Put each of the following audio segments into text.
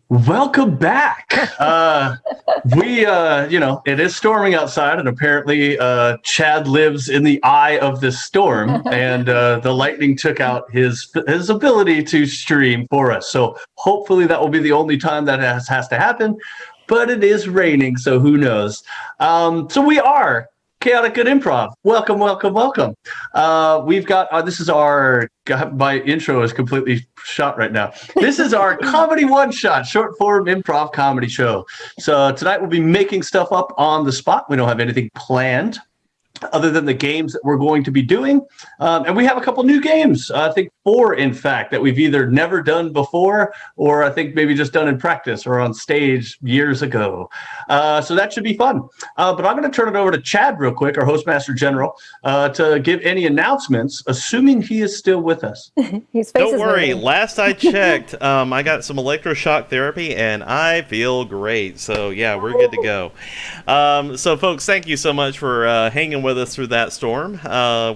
Welcome back. It is storming outside, and apparently Chad lives in the eye of this storm, and the lightning took out his ability to stream for us. So hopefully that will be the only time that has to happen, but it is raining, so who knows. So we are Chaotic Good Improv. Welcome, welcome, welcome. We've got, this is our, my intro is completely shot right now. This is our comedy one-shot, short-form improv comedy show. So tonight we'll be making stuff up on the spot. We don't have anything planned other than the games that we're going to be doing. And we have a couple new games, I think 4, in fact, that we've either never done before or I think maybe just done in practice or on stage years ago. So that should be fun. But I'm going to turn it over to Chad real quick, our Hostmaster General, to give any announcements, assuming he is still with us. Don't worry. Last I checked, I got some electroshock therapy and I feel great. So yeah, we're good to go. So folks, thank you so much for hanging with us through that storm.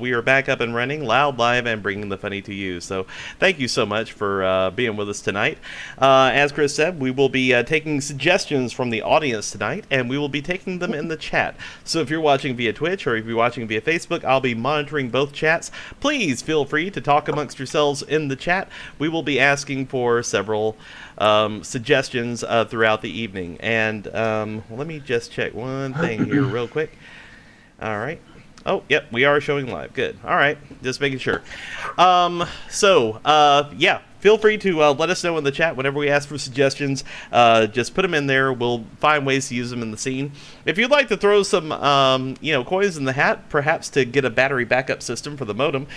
We are back up and running, loud, live, and bringing the funny to you. So thank you so much for being with us tonight. As Kris said, we will be taking suggestions from the audience tonight, and we will be taking them in the chat. So if you're watching via Twitch or if you're watching via Facebook, I'll be monitoring both chats. Please feel free to talk amongst yourselves in the chat. We will be asking for several suggestions throughout the evening. And let me just check one thing here real quick. All right. Oh, yep, we are showing live. Good. All right, just making sure. Yeah, feel free to let us know in the chat whenever we ask for suggestions. Just put them in there. We'll find ways to use them in the scene. If you'd like to throw some, coins in the hat, perhaps to get a battery backup system for the modem,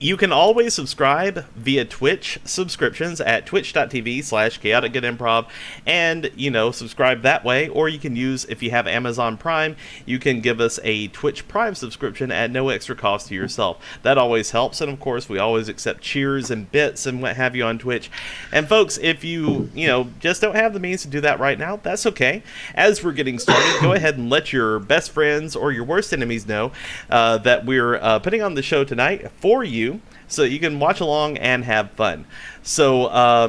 you can always subscribe via Twitch subscriptions at twitch.tv/chaoticgoodimprov and, subscribe that way. Or you can use, if you have Amazon Prime, you can give us a Twitch Prime subscription at no extra cost to yourself. That always helps. And, of course, we always accept cheers and bits and what have you on Twitch. And, folks, if you, just don't have the means to do that right now, that's okay. As we're getting started, go ahead and let your best friends or your worst enemies know that we're putting on the show tonight for you, so you can watch along and have fun. So,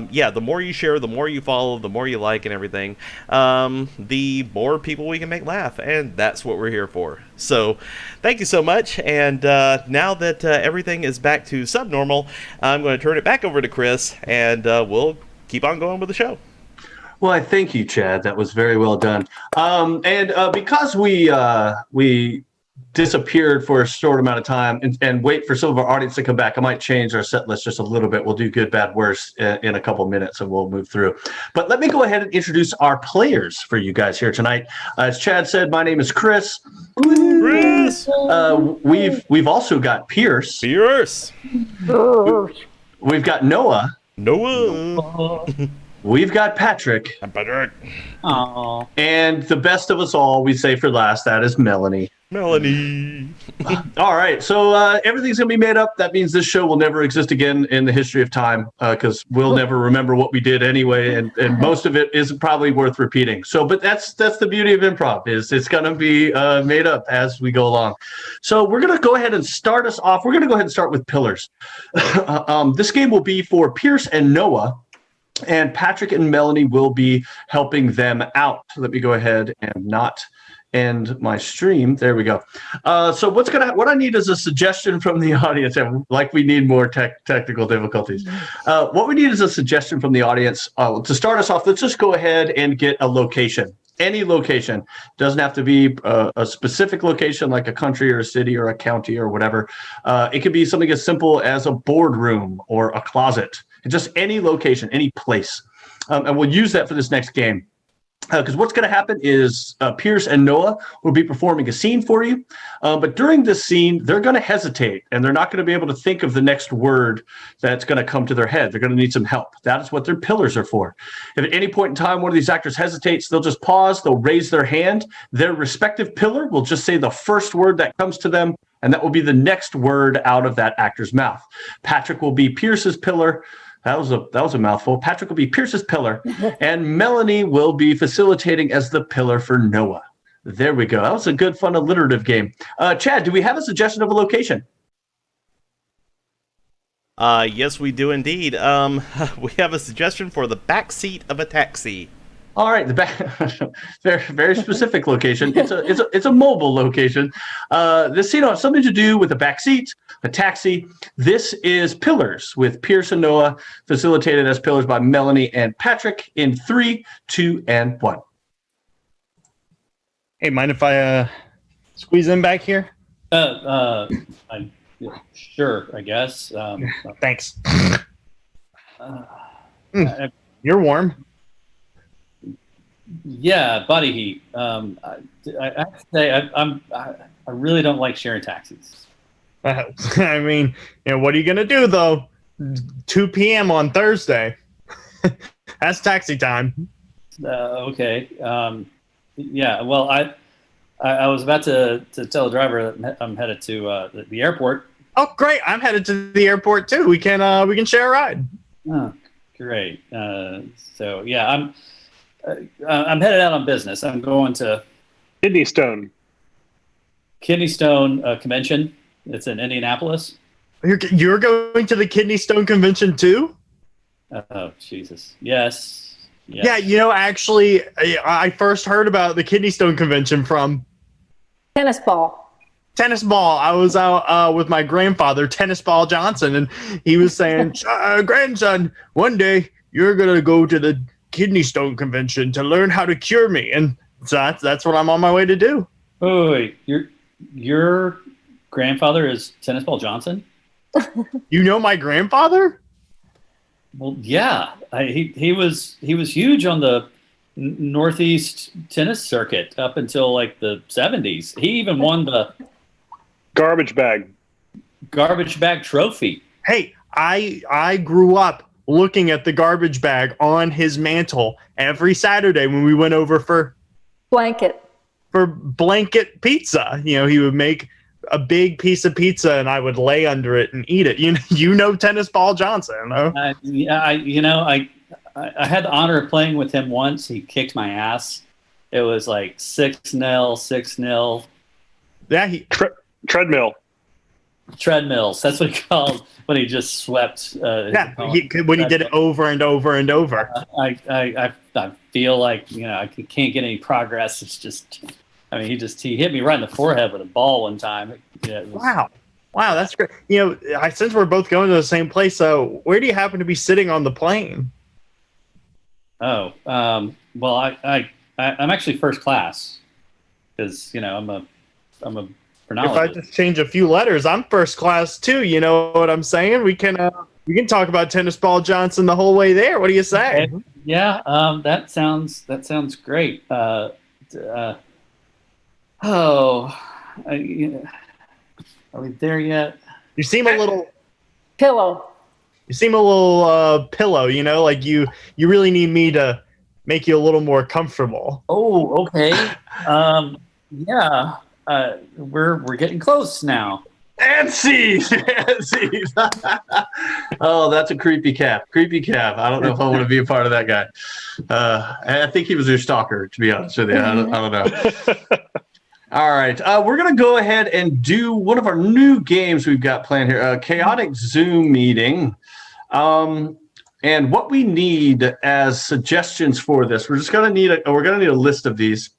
the more you share, the more you follow, the more you like and everything, the more people we can make laugh, and that's what we're here for. So, thank you so much, and now that everything is back to subnormal, I'm going to turn it back over to Kris, and we'll keep on going with the show. Well, I thank you, Chad. That was very well done. Because we disappeared for a short amount of time and wait for some of our audience to come back, I might change our set list just a little bit. We'll do good, bad, worse in a couple minutes, and we'll move through. But let me go ahead and introduce our players for you guys here tonight. As Chad said, my name is Kris. Kris! We've also got Pierce. Pierce! We've got Noah. Noah! We've got Patrick. I'm Patrick. Aww. And the best of us all, we say for last, that is Melanie. Melanie. All right, so everything's going to be made up. That means this show will never exist again in the history of time because we'll never remember what we did anyway, and most of it isn't probably worth repeating. So, but that's the beauty of improv, is it's going to be made up as we go along. So we're going to go ahead and start us off. We're going to go ahead and start with pillars. This game will be for Pierce and Noah, and Patrick and Melanie will be helping them out. Let me go ahead and not end my stream. There we go. So what I need is a suggestion from the audience. Like we need more technical difficulties. What we need is a suggestion from the audience. To start us off, let's just go ahead and get a location. Any location. Doesn't have to be a specific location like a country or a city or a county or whatever. It could be something as simple as a boardroom or a closet. Just any location, any place. And we'll use that for this next game. Because what's going to happen is Pierce and Noah will be performing a scene for you. But during this scene, they're going to hesitate, and they're not going to be able to think of the next word that's going to come to their head. They're going to need some help. That is what their pillars are for. If at any point in time one of these actors hesitates, they'll just pause, they'll raise their hand. Their respective pillar will just say the first word that comes to them, and that will be the next word out of that actor's mouth. Patrick will be Pierce's pillar. That was a mouthful. Patrick will be Pierce's pillar, and Melanie will be facilitating as the pillar for Noah. There we go. That was a good, fun, alliterative game. Chad, do we have a suggestion of a location? Yes, we do indeed. We have a suggestion for the back seat of a taxi. All right, the back, very very specific location. It's a mobile location. This scene has something to do with a back seat, a taxi. This is Pillars with Pierce and Noah, facilitated as Pillars by Melanie and Patrick in 3, 2, and 1. Hey, mind if I squeeze in back here? I'm sure, I guess. Thanks. I- You're warm. yeah, body heat. I have to say, I really don't like sharing taxis. I mean, what are you gonna do though? 2 p.m. on Thursday. That's taxi time. Okay. Yeah. Well, I was about to tell the driver that I'm headed to the airport. Oh, great! I'm headed to the airport too. We can share a ride. Oh, great. So yeah, I'm headed out on business. I'm going to Kidney stone. Kidney Stone Convention. It's in Indianapolis. You're going to the Kidney Stone Convention too? Oh, Jesus. Yes. Yeah, actually, I first heard about the Kidney Stone Convention from Tennis ball. tennis ball. I was out with my grandfather, Tennis Ball Johnson, and he was saying, grandson, one day you're going to go to the Kidney Stone Convention to learn how to cure me. And so that's what I'm on my way to do. Oh, wait. Your grandfather is Tennis Ball Johnson? You know my grandfather? Well, yeah. He was huge on the Northeast tennis circuit up until like the 70s. He even won the Garbage bag. garbage bag trophy. Hey, I grew up looking at the garbage bag on his mantle every Saturday when we went over for Blanket. blanket pizza. He would make a big piece of pizza and I would lay under it and eat it. You know Tennis Ball Johnson, no? I had the honor of playing with him once. He kicked my ass. It was like 6-0, 6-0. Yeah, Treadmill. Treadmills. That's what he called when he just swept. when he did it over and over and over. I feel like I can't get any progress. It's just, he hit me right in the forehead with a ball one time. Wow, that's great. Since we're both going to the same place, where do you happen to be sitting on the plane? Oh, well, I'm actually first class because I'm a phrenologist. If I just change a few letters, I'm first class too. You know what I'm saying? We can talk about Tennis Ball Johnson the whole way there. What do you say? Okay. Yeah, that sounds great. Are we there yet? You seem a little Pillow. pillow. Like you really need me to make you a little more comfortable. Oh, okay. Yeah. We're getting close now. And seize. Oh, that's a creepy cap. I don't know if I want to be a part of that guy. I think he was your stalker, to be honest with you. I don't know. All right. We're going to go ahead and do one of our new games we've got planned here, Chaotic Zoom Meeting. And what we need as suggestions for this, we're going to need a list of these.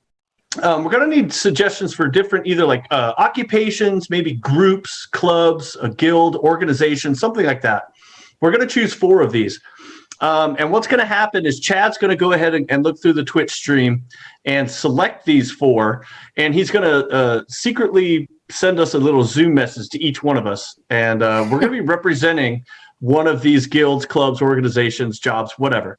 We're going to need suggestions for different either like occupations, maybe groups, clubs, a guild, organization, something like that. We're going to choose 4 of these. And what's going to happen is Chad's going to go ahead and look through the Twitch stream and select these 4. And he's going to secretly send us a little Zoom message to each one of us. And we're going to be representing one of these guilds, clubs, organizations, jobs, whatever.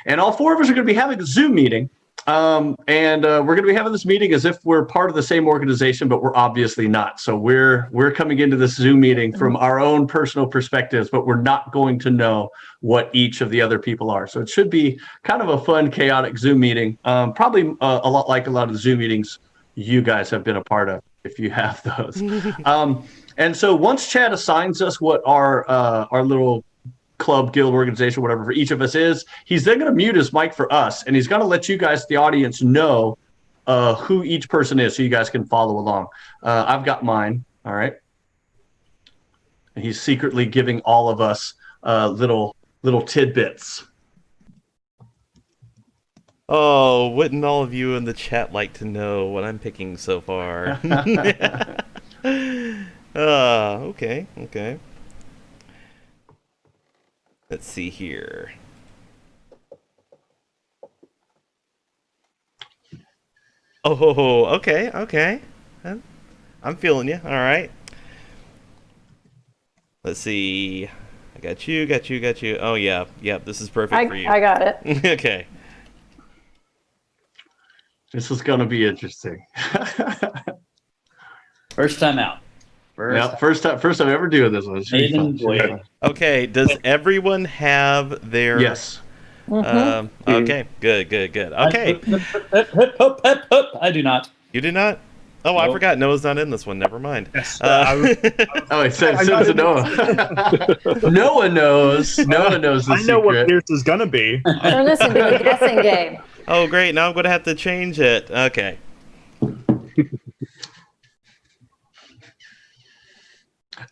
And all 4 of us are going to be having a Zoom meeting. We're going to be having this meeting as if we're part of the same organization, but we're obviously not. So we're coming into this Zoom meeting from our own personal perspectives, but we're not going to know what each of the other people are. So it should be kind of a fun, chaotic Zoom meeting. Probably a lot like a lot of the Zoom meetings you guys have been a part of, if you have those. And so once Chad assigns us what our little club, guild, organization, whatever for each of us is, he's then going to mute his mic for us, and he's going to let you guys, the audience, know who each person is so you guys can follow along. I've got mine. All right. And he's secretly giving all of us little tidbits. Oh, wouldn't all of you in the chat like to know what I'm picking so far? Okay. Let's see here. Oh, okay. I'm feeling you. All right. Let's see. I got you. Oh, yeah. Yep, this is perfect for you. I got it. Okay. This is going to be interesting. First time out. First time ever doing this one. Maiden voyage. Okay, does everyone have their... Yes. Okay, good. Okay. I do not. You do not? Oh, Nope. I forgot. Noah's not in this one. Never mind. Yes. Oh, it says to Noah. Noah knows. Noah knows the I know what secret. Pierce is gonna be. Turn this into a guessing game. Oh, great. Now I'm going to have to change it. Okay.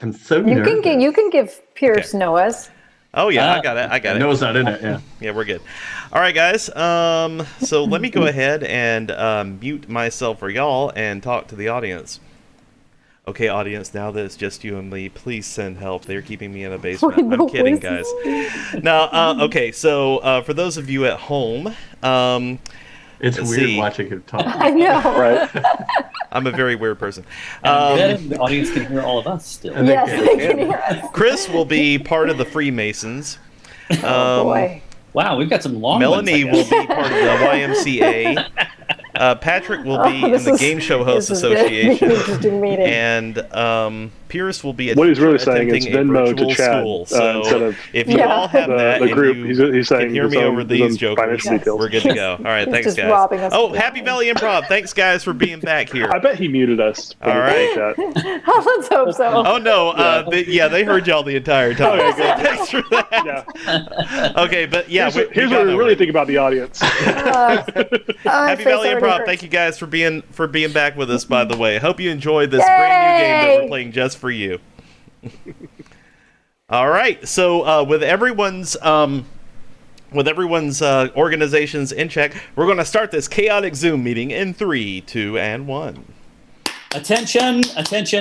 I'm so You nervous. can give Pierce Okay. Noah's. Oh, yeah, I got it. Noah's not in it, yeah. Yeah, we're good. All right, guys. So let me go ahead and mute myself for y'all and talk to the audience. Okay, audience, now that it's just you and me, please send help. They're keeping me in a basement. I'm kidding, guys. Now, okay, so for those of you at home, It's Let's weird see. watching him talk. I know. Right. I'm a very weird person. And the audience can hear all of us still. Yes, they can hear us. Chris will be part of the Freemasons. Oh boy. Wow, we've got some long Melanie ones, I will guess. be part of the YMCA. Patrick will be in This the is- Game Show Hosts this is gonna be an Association. interesting meeting. And Pierce will be What he's really saying attending is a Venmo to virtual Chad, school. So instead of if you Yeah. all have that the and group. you He's saying can hear me his over own these jokers, financial details. we're good to go. All right, He's thanks, just guys. robbing us Oh, blind. Happy Valley Improv. Thanks, guys, for being back here. I bet he muted us. All right. Let's hope so. Oh, no. They heard y'all the entire time. Okay, good. Thanks for that. Yeah. Okay, but yeah. Here's what we really think about the audience. Happy Valley Improv, thank you guys for being back with us, by the way. Hope you enjoyed this brand new game that we're Yay! playing just for you. All right, so with everyone's organizations in check, we're going to start this chaotic Zoom meeting in 3, 2, and 1. Attention,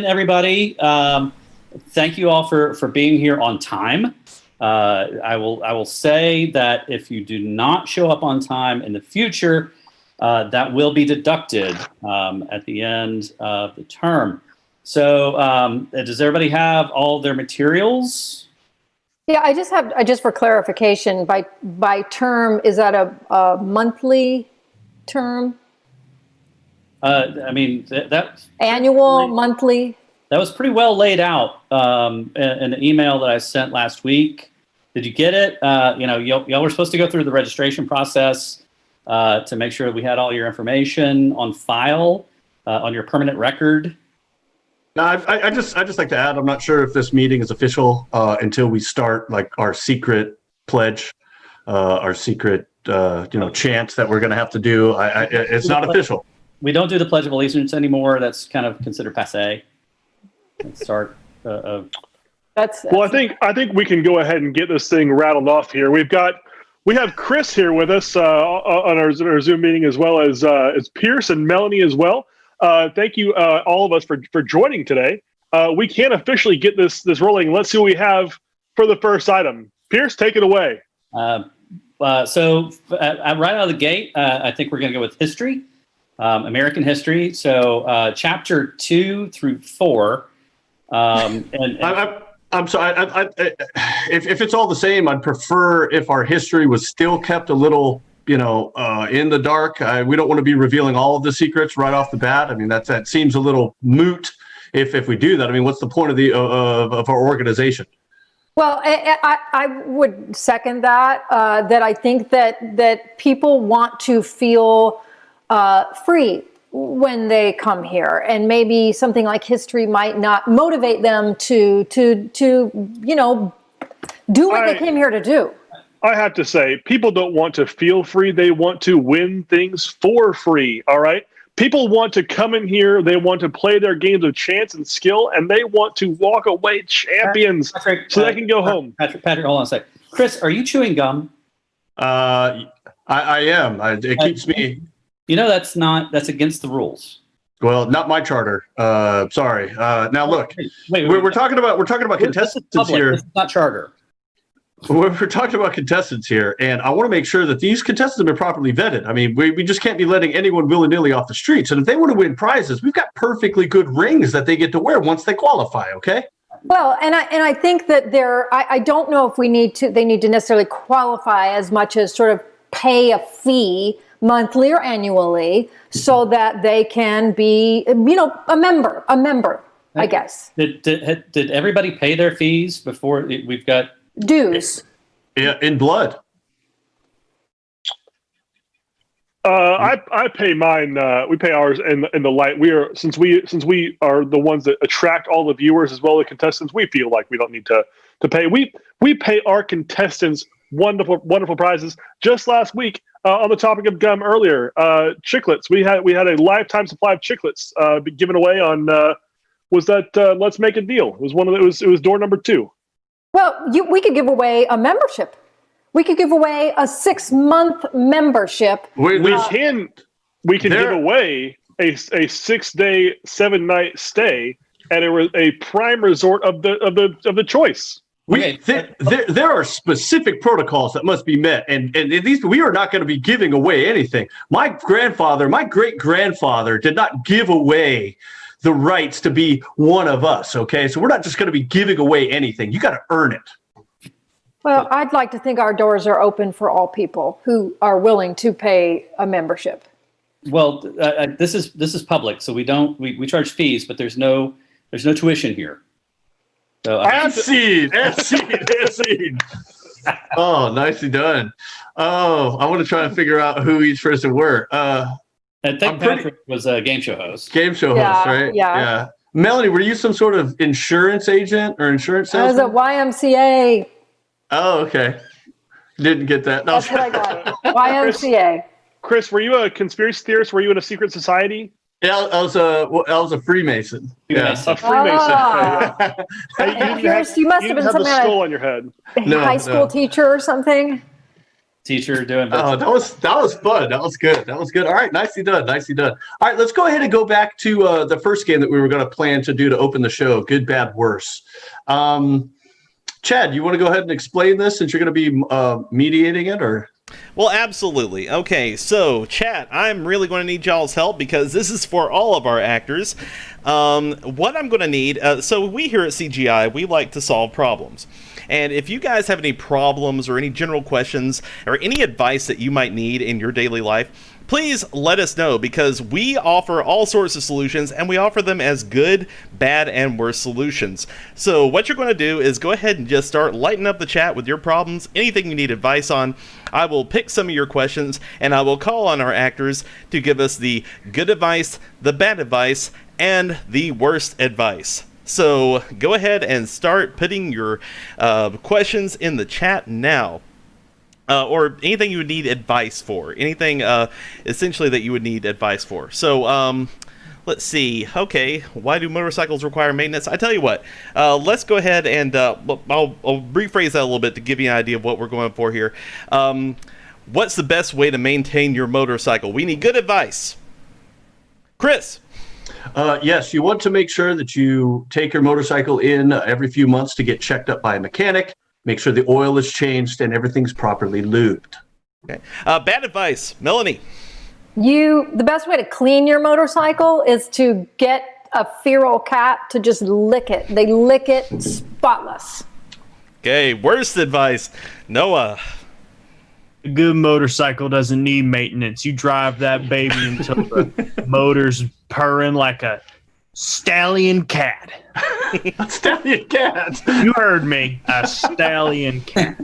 everybody. Thank you all for being here on time. I will say that if you do not show up on time in the future, that will be deducted at the end of the term. So does everybody have all their materials? Yeah, I just for clarification, by term, is that a monthly term? I mean, that Annual, monthly? that was pretty well laid out in the email that I sent last week. Did you get it? Y'all were supposed to go through the registration process to make sure we had all your information on file on your permanent record. No, I just like to add, I'm not sure if this meeting is official until we start like our secret pledge, our secret chant that we're going to have to do. It's not official. We don't do the Pledge of Allegiance anymore. That's kind of considered passé. Let's start. That's Well, I think we can go ahead and get this thing rattled off here. We have Kris here with us on our Zoom meeting, as well as Pierce and Melanie as well. Thank you, all of us, for joining today. We can officially get this rolling. Let's see what we have for the first item. Pierce, take it away. So right out of the gate, I think we're going to go with history, American history. So chapter 2 through 4. I'm sorry. If it's all the same, I'd prefer if our history was still kept a little, in the dark. We don't want to be revealing all of the secrets right off the bat. I mean, that seems a little moot if we do that. I mean, what's the point of our organization? Well, I would second that. That I think that people want to feel free when they come here, and maybe something like history might not motivate them to do what they came here to do. I have to say, people don't want to feel free. They want to win things for free. All right. People want to come in here, they want to play their games of chance and skill, and they want to walk away champions Patrick, so they can go home. Patrick, hold on a sec. Kris, are you chewing gum? I am. It keeps me. You know that's against the rules. Well, not my charter. Sorry. Now look, Wait, we're talking about contestants here. This is not charter. We're talking about contestants here, and I want to make sure that these contestants have been properly vetted. I mean, we just can't be letting anyone willy-nilly off the streets. And if they want to win prizes, we've got perfectly good rings that they get to wear once they qualify. Okay. Well, and I think that I don't know if they need to necessarily qualify as much as sort of pay a fee monthly or annually so that they can be, a member, I guess. Did everybody pay their fees before we've got dues? Yeah, in blood. I pay mine. We pay ours in the light. Since we are the ones that attract all the viewers as well as the contestants. We feel like we don't need to pay. We pay our contestants wonderful prizes. Just last week, on the topic of gum earlier, chiclets. We had a lifetime supply of chiclets given away on. Was that Let's Make a Deal? It was it was door number 2. Well, we could give away a membership. We could give away a 6-month membership. We can give away a 6-day, 7-night stay at a prime resort of the choice. There are specific protocols that must be met, and these we are not going to be giving away anything. My great grandfather did not give away the rights to be one of us. Okay, so we're not just going to be giving away anything. You got to earn it. Well, I'd like to think our doors are open for all people who are willing to pay a membership. Well, this is public, so we charge fees, but there's no tuition here. So Ad seed. Oh, nicely done. Oh, I want to try and figure out who each person were. I think Patrick was a game show host. Game show host, right? Yeah. Melanie, were you some sort of insurance agent or insurance salesman? I was a YMCA. Oh, okay. Didn't get that. No. That's what I got. YMCA. Kris, were you a conspiracy theorist? Were you in a secret society? Yeah, I was a Freemason. Yeah, a Freemason. Pierce, you must have been some skull on your head. High school teacher or something. Teacher doing. Oh, that was fun. That was good. All right, nicely done. All right, let's go ahead and go back to the first game that we were going to plan to do to open the show. Good, bad, worse. Chad, you want to go ahead and explain this since you're going to be mediating it, or? Well, absolutely. Okay, so chat, I'm really going to need y'all's help because this is for all of our actors. What I'm going to need, so we here at CGI, we like to solve problems. And if you guys have any problems or any general questions or any advice that you might need in your daily life, please let us know, because we offer all sorts of solutions, and we offer them as good, bad, and worse solutions. So what you're going to do is go ahead and just start lighting up the chat with your problems, anything you need advice on. I will pick some of your questions, and I will call on our actors to give us the good advice, the bad advice, and the worst advice. So go ahead and start putting your questions in the chat now. Or anything you would need advice for. Anything, essentially, that you would need advice for. So, let's see. Okay, why do motorcycles require maintenance? I tell you what, let's go ahead and I'll rephrase that a little bit to give you an idea of what we're going for here. What's the best way to maintain your motorcycle? We need good advice. Kris. Yes, you want to make sure that you take your motorcycle in every few months to get checked up by a mechanic. Make sure the oil is changed and everything's properly lubed. Okay. Bad advice, Melanie. The best way to clean your motorcycle is to get a feral cat to just lick it. They lick it spotless. Okay, worst advice, Noah. A good motorcycle doesn't need maintenance. You drive that baby until the motor's purring like a stallion cat. A stallion cat. You heard me. A stallion cat.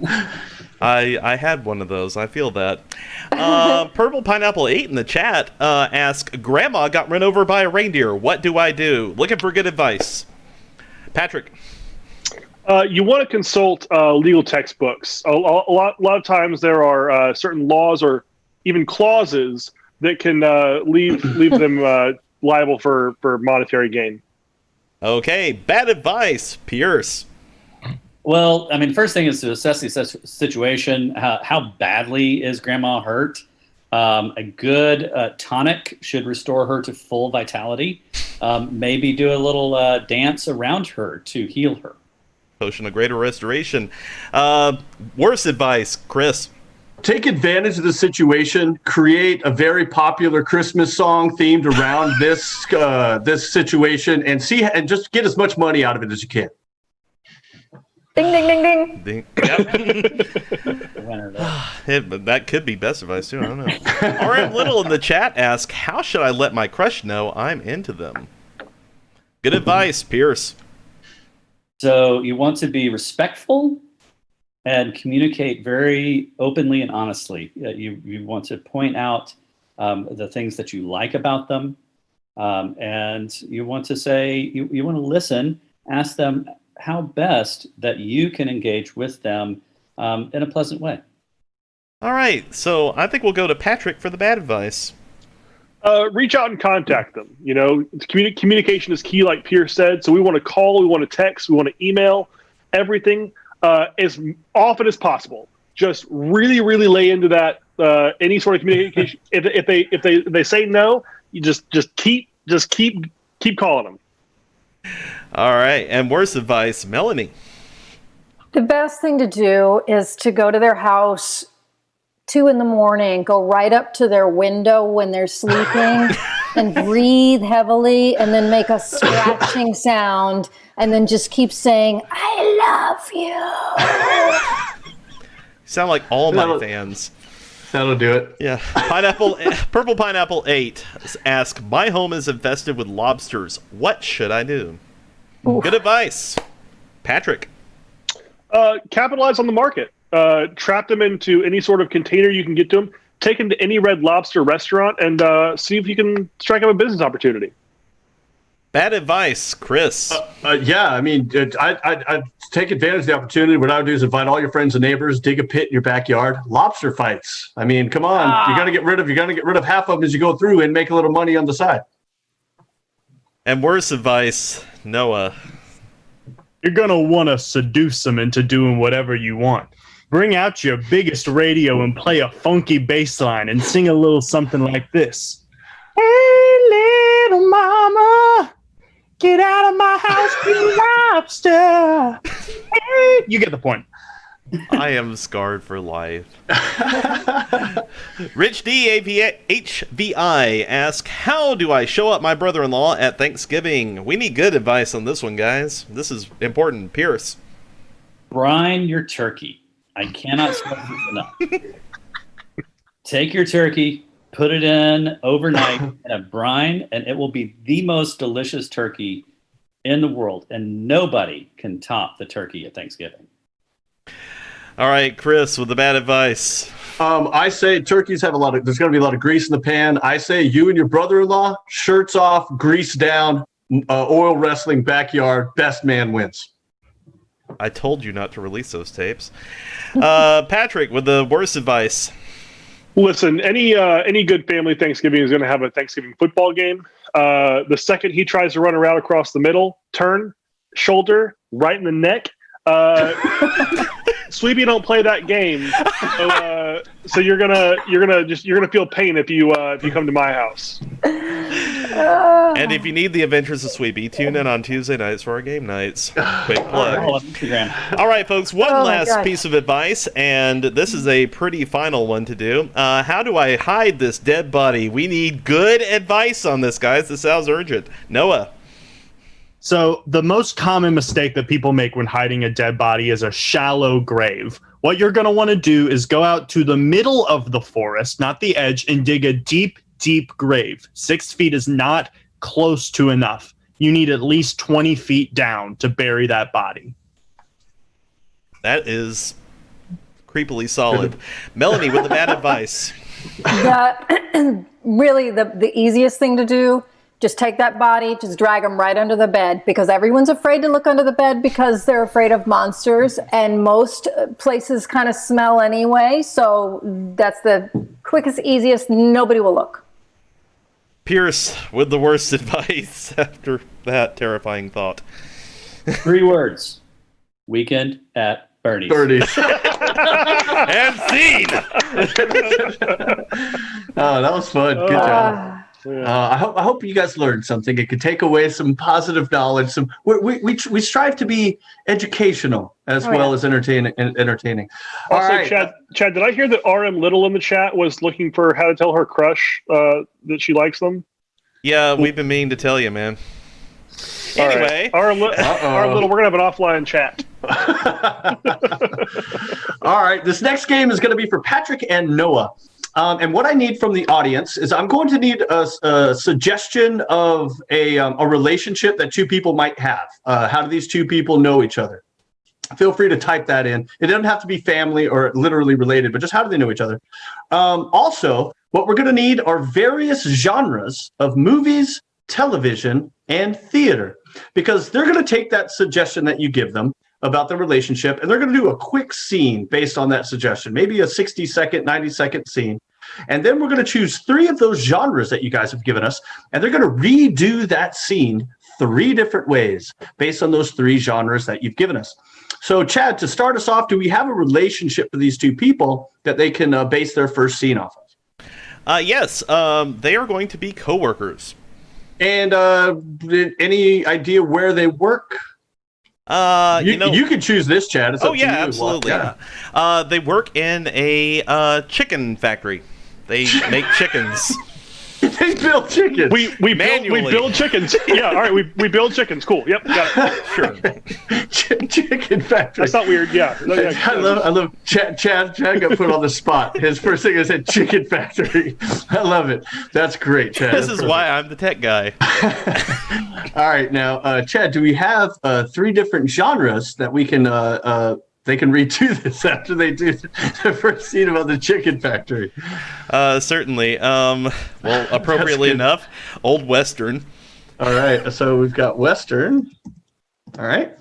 I had one of those. I feel that. Purple Pineapple 8 in the chat asks, Grandma got run over by a reindeer. What do I do? Looking for good advice. Patrick. You want to consult legal textbooks. A lot of times there are certain laws or even clauses that can leave them liable for monetary gain. Okay, bad advice, Pierce. Well, I mean, first thing is to assess the situation. How badly is Grandma hurt? A good tonic should restore her to full vitality. Maybe do a little dance around her to heal her. Potion of Greater Restoration. Worst advice, Kris. Take advantage of the situation. Create a very popular Christmas song themed around this situation, and just get as much money out of it as you can. Ding, ding, ding, ding. Yep. Winner there. But that could be best advice too. I don't know. RM Little in the chat asks, "How should I let my crush know I'm into them?" Good advice, Pierce. So you want to be respectful and communicate very openly and honestly. You want to point out the things that you like about them, and you want to say you want to listen. Ask them how best that you can engage with them in a pleasant way. All right, so I think we'll go to Patrick for the bad advice. Reach out and contact them. You know, communication is key, like Pierce said. So we want to call, we want to text, we want to email, everything as often as possible. Just really, really lay into that any sort of communication. if they say no, you just keep calling them. All right, and worst advice, Melanie. The best thing to do is to go to their house 2 a.m, go right up to their window when they're sleeping and breathe heavily and then make a scratching sound and then just keep saying, "I love you." Sound like all my fans. That'll do it. Yeah. Purple Pineapple 8 asks, "My home is infested with lobsters. What should I do?" Ooh. Good advice. Patrick. Capitalize on the market. Trap them into any sort of container you can get to them. Take them to any Red Lobster restaurant and see if you can strike up a business opportunity. Bad advice, Kris. Yeah, I mean, I'd take advantage of the opportunity. What I would do is invite all your friends and neighbors, dig a pit in your backyard, lobster fights. I mean, come on, you're gonna get rid of half of them as you go through and make a little money on the side. And worst advice, Noah. You're going to want to seduce them into doing whatever you want. Bring out your biggest radio and play a funky bass line and sing a little something like this. Hey, little mama, get out of my house, you lobster. Hey. You get the point. I am scarred for life. Rich D HVI asks, "How do I show up my brother-in-law at Thanksgiving?" We need good advice on this one, guys. This is important. Pierce. Brine your turkey. I cannot stress this enough. Take your turkey, put it in overnight in a brine, and it will be the most delicious turkey in the world. And nobody can top the turkey at Thanksgiving. All right, Kris, with the bad advice. I say turkeys have there's going to be a lot of grease in the pan. I say you and your brother-in-law, shirts off, grease down, oil wrestling, backyard, best man wins. I told you not to release those tapes. Patrick, with the worst advice. Listen, any good family Thanksgiving is going to have a Thanksgiving football game. The second he tries to run around across the middle, turn, shoulder, right in the neck. Sweepy don't play that game, so you're gonna feel pain if you come to my house. And if you need the adventures of Sweepy, tune in on Tuesday nights for our game nights. Quick plug. All right, folks, one last piece of advice, and this is a pretty final one to do. How do I hide this dead body? We need good advice on this, guys. This sounds urgent. Noah. So the most common mistake that people make when hiding a dead body is a shallow grave. What you're going to want to do is go out to the middle of the forest, not the edge, and dig a deep, deep grave. 6 feet is not close to enough. You need at least 20 feet down to bury that body. That is creepily solid. Melanie, with the bad advice. Really, the easiest thing to do, just take that body, just drag them right under the bed, because everyone's afraid to look under the bed because they're afraid of monsters, and most places kind of smell anyway. So that's the quickest, easiest. Nobody will look. Pierce with the worst advice after that terrifying thought. 3 words. Weekend at Bernie's. Birdies. And scene! Oh, that was fun. Good job. I hope you guys learned something. It could take away some positive knowledge. We strive to be educational as well as entertaining. All Also, right. Chad, did I hear that RM Little in the chat was looking for how to tell her crush that she likes them? Yeah, we've been meaning to tell you, man. Anyway. All right. RM Little, we're going to have an offline chat. All right. This next game is going to be for Patrick and Noah. And what I need from the audience is I'm going to need a suggestion of a relationship that 2 people might have. How do these 2 people know each other? Feel free to type that in. It doesn't have to be family or literally related, but just how do they know each other? Also, what we're going to need are various genres of movies, television, and theater, because they're going to take that suggestion that you give them about the relationship, and they're going to do a quick scene based on that suggestion, maybe a 60-second, 90-second scene. And then we're going to choose 3 of those genres that you guys have given us, and they're going to redo that scene 3 different ways based on those 3 genres that you've given us. So, Chad, to start us off, do we have a relationship for these 2 people that they can base their first scene off of? Yes, they are going to be coworkers. And any idea where they work? You can choose this, Chad. It's up to you. Absolutely. Yeah. They work in a chicken factory. They make chickens. They build chickens. We build chickens. Yeah, all right. We build chickens. Cool. Yep, got it. Sure. Chicken factory. That's not weird. Yeah. I love Chad got put on the spot. His first thing is said chicken factory. I love it. That's great, Chad. This is why I'm the tech guy. All right, now, Chad, do we have 3 different genres that we can they can redo this after they do the first scene about the chicken factory? Certainly. Well, appropriately enough, Old Western. All right, so we've got Western. All right.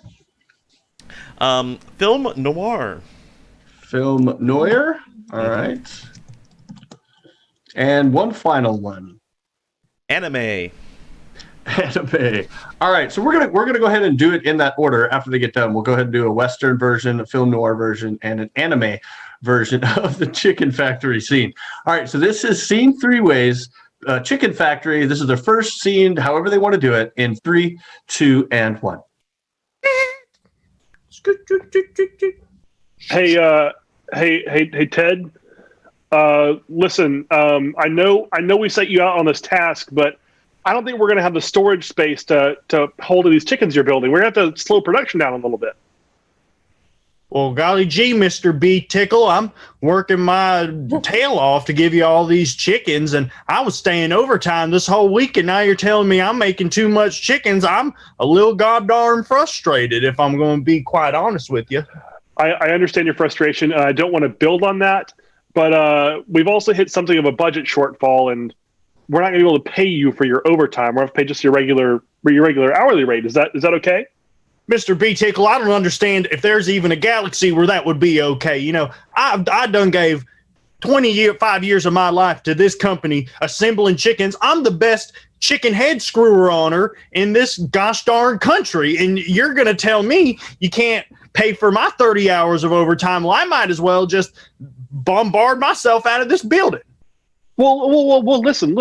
Film noir. Film noir. All right. And one final one. Anime. All right, so we're gonna go ahead and do it in that order. After they get done, we'll go ahead and do a Western version, a film noir version, and an anime version of the chicken factory scene. All right, so this is scene 3 ways. Chicken factory. This is their first scene, however they want to do it, in 3, 2, and 1. Hey, Ted. Listen. I know we set you out on this task, but I don't think we're going to have the storage space to hold these chickens you're building. We're going to have to slow production down a little bit. Well, golly gee, Mr. B. Tickle, I'm working my tail off to give you all these chickens, and I was staying overtime this whole week, and now you're telling me I'm making too much chickens. I'm a little goddamn frustrated, if I'm going to be quite honest with you. I understand your frustration. I don't want to build on that, but we've also hit something of a budget shortfall, and we're not going to be able to pay you for your overtime. We're going to pay just your regular hourly rate. Is that okay? Mr. B. Tickle, I don't understand if there's even a galaxy where that would be okay. You know, I done gave 5 years of my life to this company assembling chickens. I'm the best chicken head screwer owner in this gosh darn country. And you're going to tell me you can't pay for my 30 hours of overtime? Well, I might as well just bombard myself out of this building. Well, listen.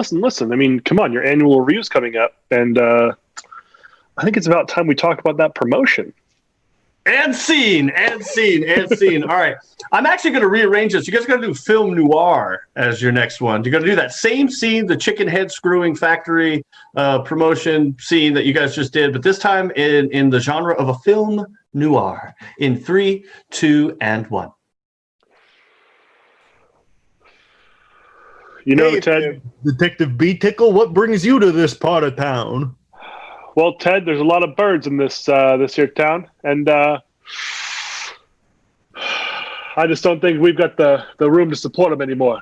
I mean, come on, your annual review's coming up, and I think it's about time we talk about that promotion. And scene. All right. I'm actually going to rearrange this. You guys are going to do film noir as your next one. You're going to do that same scene, the chicken head screwing factory promotion scene that you guys just did, but this time in the genre of a film noir in 3, 2, and 1. You know, Hey, Ted. Detective B. Tickle, what brings you to this part of town? Well, Ted, there's a lot of birds in this here town, and I just don't think we've got the room to support them anymore.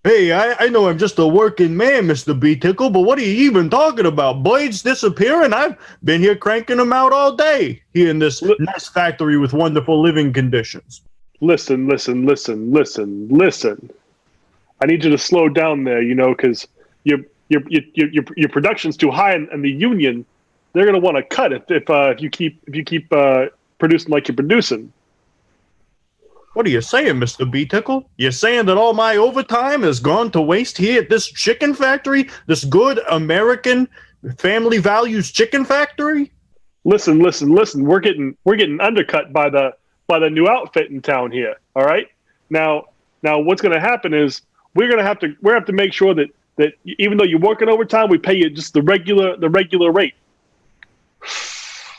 Hey, I know I'm just a working man, Mr. B. Tickle, but what are you even talking about? Blades disappearing? I've been here cranking them out all day here in this nice factory with wonderful living conditions. Listen. I need you to slow down there, because your production's too high, and the union, they're going to want to cut if you keep producing like you're producing. What are you saying, Mr. B-Tickle? You're saying that all my overtime has gone to waste here at this chicken factory? This good American family values chicken factory? Listen. We're getting undercut by the new outfit in town here. All right. Now what's going to happen is we have to make sure that even though you're working overtime, we pay you just the regular rate.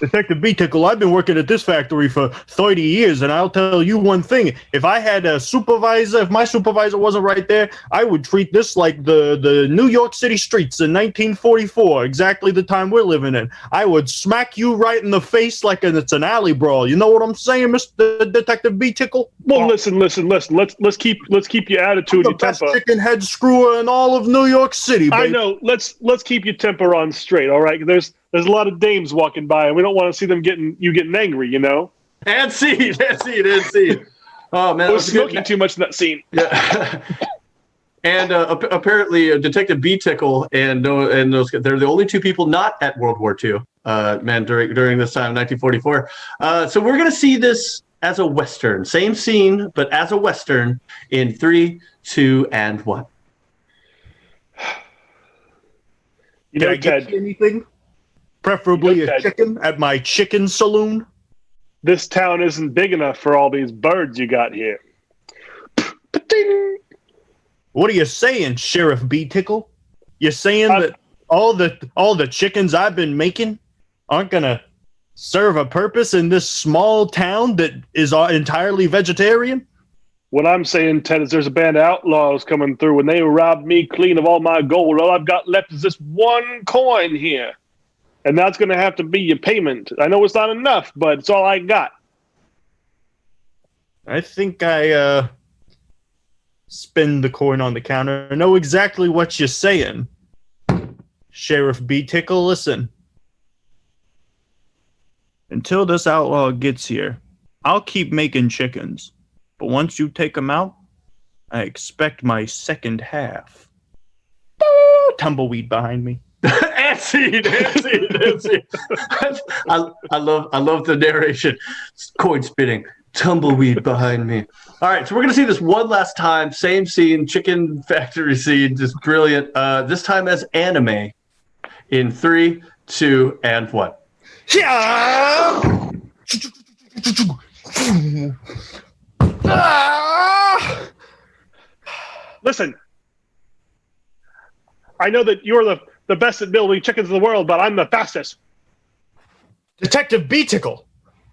Detective B-Tickle, I've been working at this factory for 30 years, and I'll tell you one thing. If I had a supervisor, if my supervisor wasn't right there, I would treat this like the New York City streets in 1944, exactly the time we're living in. I would smack you right in the face like it's an alley brawl. You know what I'm saying, Mr. Detective B-Tickle? Well, listen. Let's keep your attitude, I'm your the best temper. chicken head screwer in all of New York City, baby. I know. Let's keep your temper on straight. All right. There's a lot of dames walking by, and we don't want to see them getting angry, And scene. Oh man, we're smoking too much in that scene. Yeah. And apparently, Detective B-Tickle and those, they're the only two people not at World War II, during this time, 1944. So we're going to see this as a Western. Same scene, but as a Western in 3, 2, and 1. Can I get you anything? Preferably a chicken at my chicken saloon. This town isn't big enough for all these birds you got here. What are you saying, Sheriff B-Tickle? You're saying that all the chickens I've been making aren't gonna serve a purpose in this small town that is entirely vegetarian? What I'm saying, Ted, is there's a band of outlaws coming through, and they robbed me clean of all my gold. All I've got left is this one coin here. And that's going to have to be your payment. I know it's not enough, but it's all I got. I think I spin the coin on the counter. I know exactly what you're saying. Sheriff B-Tickle, listen. Until this outlaw gets here, I'll keep making chickens. But once you take them out, I expect my second half. Tumbleweed behind me. And scene. I love the narration. Coin spinning, tumbleweed behind me. All right, so we're gonna see this one last time. Same scene, chicken factory scene, just brilliant. This time as anime. In 3, 2, and 1. Yeah! Listen, I know that you're the best at building chickens in the world, but I'm the fastest. Detective B-Tickle,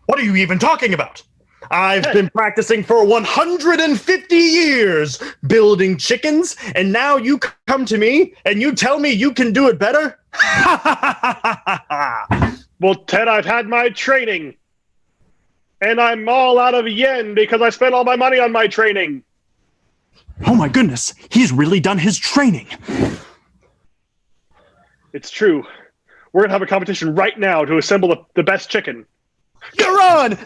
what are you even talking about? I've been practicing for 150 years building chickens, and now you come to me and you tell me you can do it better? Well, Ted, I've had my training, and I'm all out of yen because I spent all my money on my training. Oh my goodness, he's really done his training. It's true. We're going to have a competition right now to assemble the best chicken. You're on!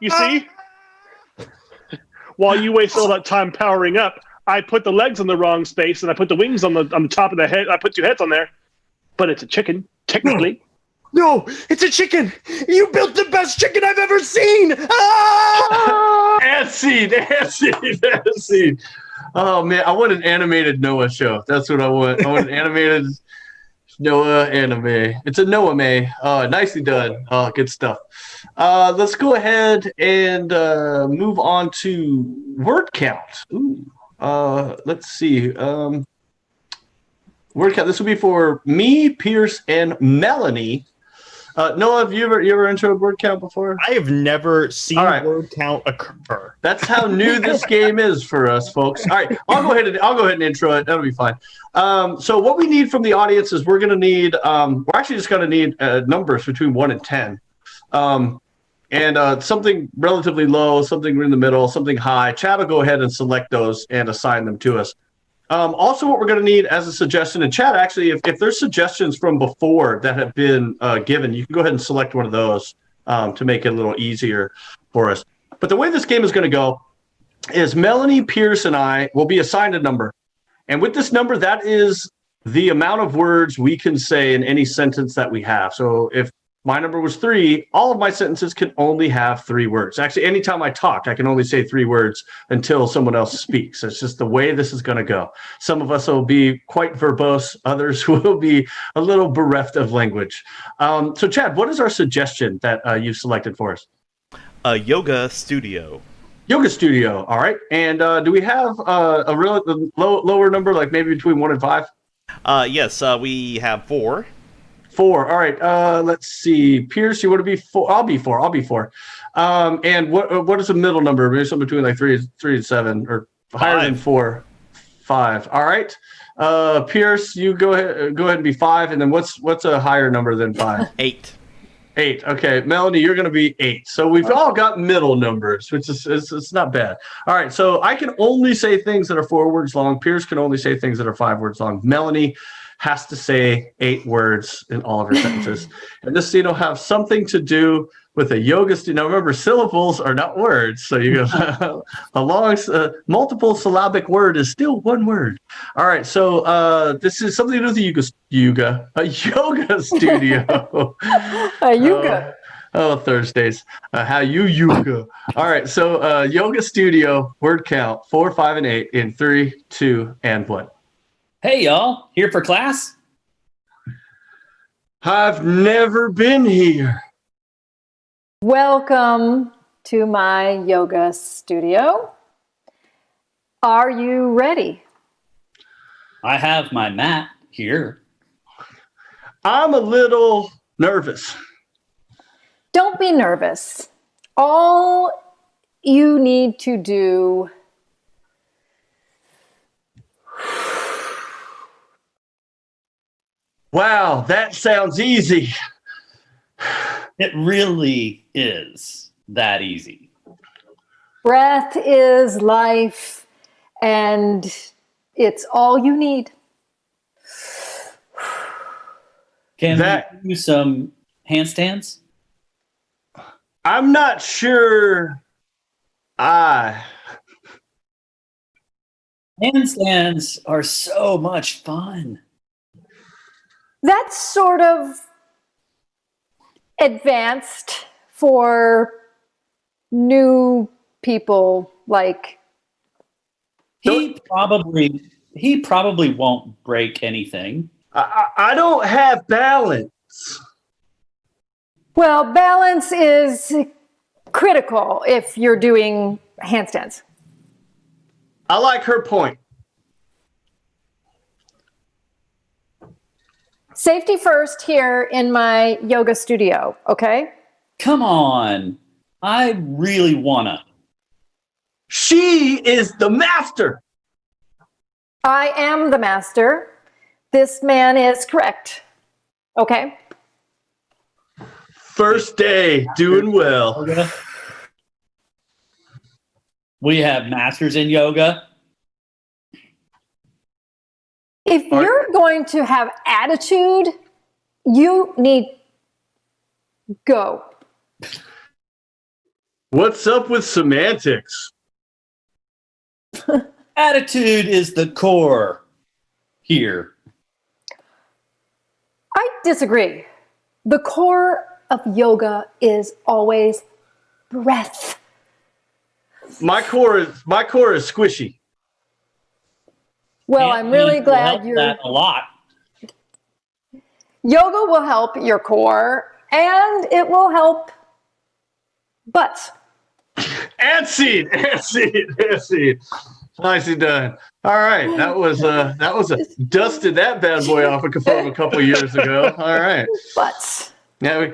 You see? While you waste all that time powering up, I put the legs in the wrong space and I put the wings on the top of the head. I put 2 heads on there. But it's a chicken, technically. No, it's a chicken! You built the best chicken I've ever seen! Ah! And scene. Oh man, I want an animated Noah show. That's what I want. I want an animated Noah anime. It's a Noah May. Nicely done. Good stuff. Let's go ahead and move on to word count. Ooh. Let's see. Word count. This will be for me, Pierce, and Melanie. Noah, have you ever entered a word count before? I have never seen word count occur. That's how new this game is for us, folks. All right, I'll go ahead and intro it. That'll be fine. So what we need from the audience is we're going to need. We're actually just going to need numbers between 1 and 10, and something relatively low, something in the middle, something high. Chad will go ahead and select those and assign them to us. Also, what we're going to need as a suggestion in chat, actually, if there's suggestions from before that have been given, you can go ahead and select one of those to make it a little easier for us. But the way this game is going to go is Melanie, Pierce, and I will be assigned a number. And with this number, that is the amount of words we can say in any sentence that we have. So if my number was 3, all of my sentences can only have 3 words. Actually, anytime I talk, I can only say 3 words until someone else speaks. It's just the way this is going to go. Some of us will be quite verbose. Others will be a little bereft of language. So, Chad, what is our suggestion that you've selected for us? A yoga studio. Yoga studio. All right. And do we have a real lower number, like maybe between 1 and 5? Yes, we have 4. 4. All right. Let's see. Pierce, you want to be 4? I'll be 4. And what is the middle number? Maybe something between like 3 and 7, or higher than 4. 5. All right. Pierce, you go ahead and be 5. And then what's a higher number than 5? 8. 8. Okay, Melanie, you're going to be 8. So we've all got middle numbers, which is it's not bad. All right, so I can only say things that are 4 words long. Pierce can only say things that are 5 words long. Melanie has to say 8 words in all of her sentences. And this, have something to do with a yoga studio. Now, remember, syllables are not words. So you go a long, multiple syllabic word is still 1 word. All right, so this is something to do with a yoga studio. A yoga. Thursdays. How you yoga. All right, so yoga studio, word count, 4, 5, and 8 in 3, 2, and 1. Hey, y'all. Here for class? I've never been here. Welcome to my yoga studio. Are you ready? I have my mat here. I'm a little nervous. Don't be nervous. All you need to do Wow, that sounds easy. It really is that easy. breath is life, and it's all you need. Can we do some handstands? I'm not sure. Handstands are so much fun. That's sort of advanced for new people like He probably won't break anything. I don't have balance. well, balance is critical if you're doing handstands. I like her point. Safety first here in my yoga studio, okay? Come on. I really wanna. She is the master. I am the master. This man is correct. Okay? First day, doing well. Yoga. We have masters in yoga. If you're going to have attitude, you need go. What's up with semantics? Attitude is the core here. I disagree. The core of yoga is always breath. My core is squishy. Well, I'm really glad you're. That a lot. Yoga will help your core, and it will help butts. And seed. Nicely done. All right, that was dusted that bad boy off from a couple years ago. All right. Butts. Now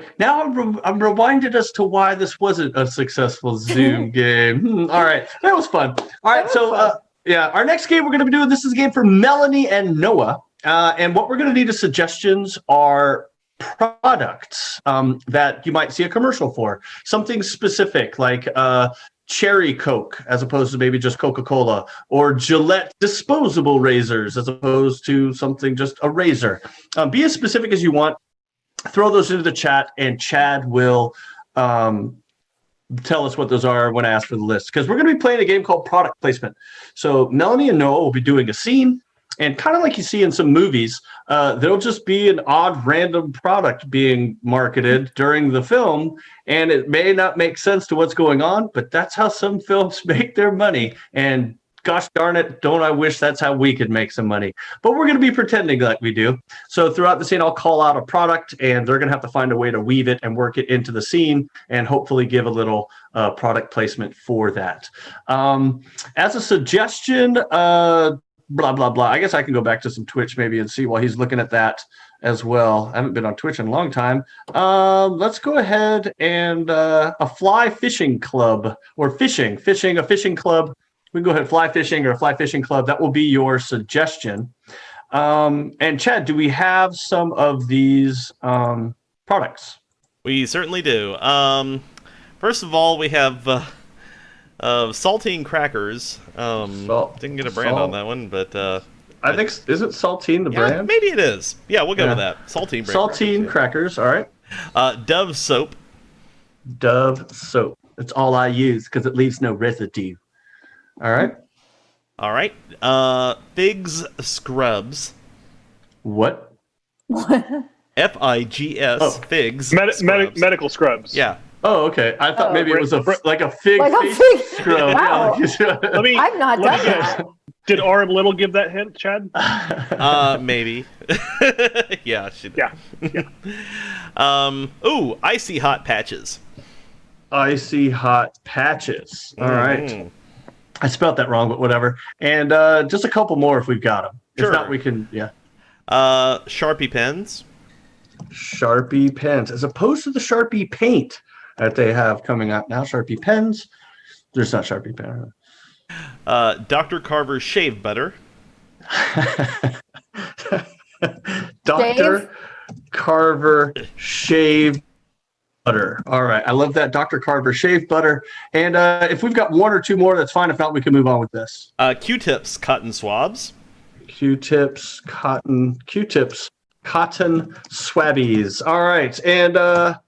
I'm reminded as to why this wasn't a successful Zoom game. All right, that was fun. All right, so our next game we're going to be doing, this is a game for Melanie and Noah, and what we're going to need as suggestions are products that you might see a commercial for, something specific like Cherry Coke as opposed to maybe just Coca-Cola, or Gillette disposable razors as opposed to something just a razor. Be as specific as you want. Throw those into the chat, and Chad will tell us what those are when I ask for the list, because we're going to be playing a game called Product Placement. So Melanie and Noah will be doing a scene, and kind of like you see in some movies, there'll just be an odd random product being marketed during the film, and it may not make sense to what's going on, but that's how some films make their money. And gosh darn it, don't I wish that's how we could make some money. But we're going to be pretending like we do. So throughout the scene, I'll call out a product, and they're going to have to find a way to weave it and work it into the scene, and hopefully give a little product placement for that. As a suggestion, blah, blah, blah. I guess I can go back to some Twitch maybe and see while he's looking at that as well. I haven't been on Twitch in a long time. Let's go ahead and a fly fishing club, or a fishing club. We can go ahead, fly fishing or a fly fishing club. That will be your suggestion. And Chad, do we have some of these products? We certainly do. First of all, we have saltine crackers. Didn't get a brand on that one, but I think, is it Saltine the brand? Maybe it is. Yeah, we'll go with that. Saltine brand. Saltine crackers, all right. Dove soap. Dove soap. It's all I use because it leaves no residue. All right. All right. Figs scrubs. What? Figs. Oh. Figs. Scrubs. Medical scrubs. Yeah. Oh, okay. I thought maybe it was like a fig Like a face fig- scrub. Wow. Let me. I've not let done me guess. that. Did Arm Little give that hint, Chad? Maybe. Yeah, she did. Yeah. Ooh, icy hot patches. Icy hot patches. All right. Mm. I spelled that wrong, but whatever. And just a couple more if we've got them. Sure. If not, we can, Sharpie pens. Sharpie pens, as opposed to the Sharpie paint that they have coming out now. Sharpie pens. There's not Sharpie pen. Dr. Carver's shave butter. Dr. Carver shave butter. All right. I love that. Dr. Carver shave butter. And if we've got one or two more, that's fine. If not, we can move on with this. Q-tips, cotton swabs. Q-tips, cotton swabbies. All right. And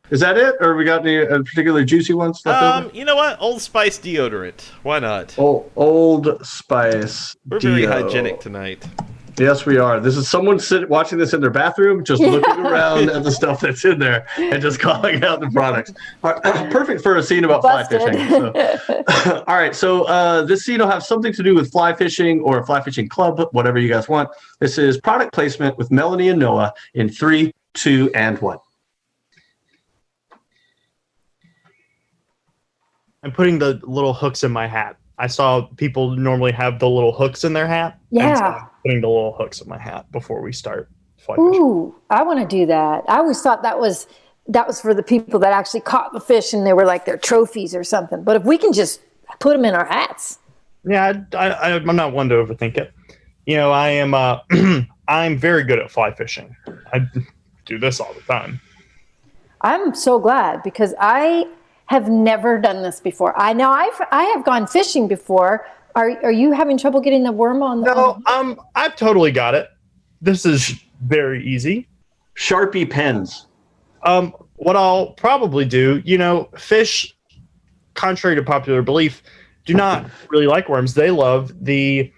is that it? Or we got any particularly juicy ones left over? You know what? Old Spice deodorant. Why not? Old Spice. We're very hygienic tonight. Yes, we are. This is someone watching this in their bathroom, just looking around at the stuff that's in there and just calling out the products. All right, perfect for a scene about fly fishing. So. All right, so this scene will have something to do with fly fishing or a fly fishing club, whatever you guys want. This is product placement with Melanie and Noah in 3, 2, and 1. I'm putting the little hooks in my hat. I saw people normally have the little hooks in their hat. Yeah. And so I'm putting the little hooks in my hat before we start fly fishing. Ooh, I want to do that. I always thought that was for the people that actually caught the fish and they were like their trophies or something. But if we can just put them in our hats. Yeah, I'm not one to overthink it. You know, I am. I'm very good at fly fishing. I do this all the time. I'm so glad because I have never done this before. I have gone fishing before. Are you having trouble getting the worm on the? No, I've totally got it. This is very easy. Sharpie pens. What I'll probably do, fish, contrary to popular belief, do not really like worms. They love the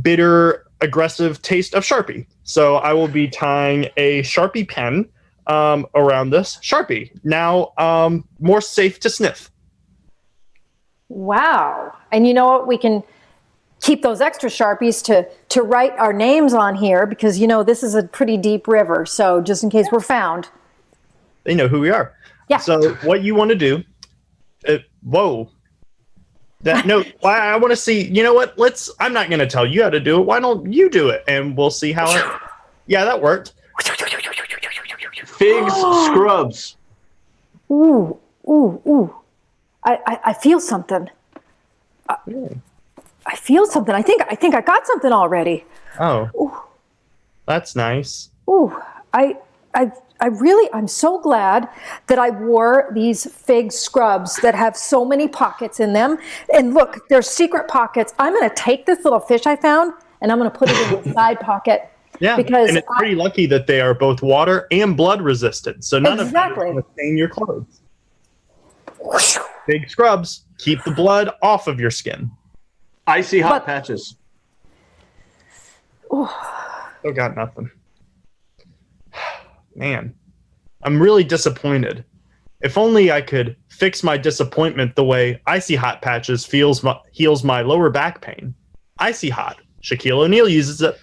bitter, aggressive taste of Sharpie. So I will be tying a Sharpie pen around this Sharpie. Now, more safe to sniff. Wow. And you know what? We can keep those extra Sharpies to write our names on here because, this is a pretty deep river. So just in case we're found. They know who we are. Yeah. So what you want to do, whoa. I want to see, you know what? I'm not going to tell you how to do it. Why don't you do it? And we'll see how yeah, that worked. Figs scrubs. Ooh. I feel something. I feel something. I think I got something already. Oh. Ooh. That's nice. Ooh. I'm so glad that I wore these fig scrubs that have so many pockets in them. And look, there's secret pockets. I'm going to take this little fish I found and I'm going to put it in the side pocket. Yeah, because and it's pretty lucky that they are both water and blood resistant. So none of them will stain your clothes. Big scrubs. Keep the blood off of your skin. Icy hot patches. Oh, got nothing. Man, I'm really disappointed. If only I could fix my disappointment the way Icy Hot Patches heals my lower back pain. Icy Hot. Shaquille O'Neal uses it.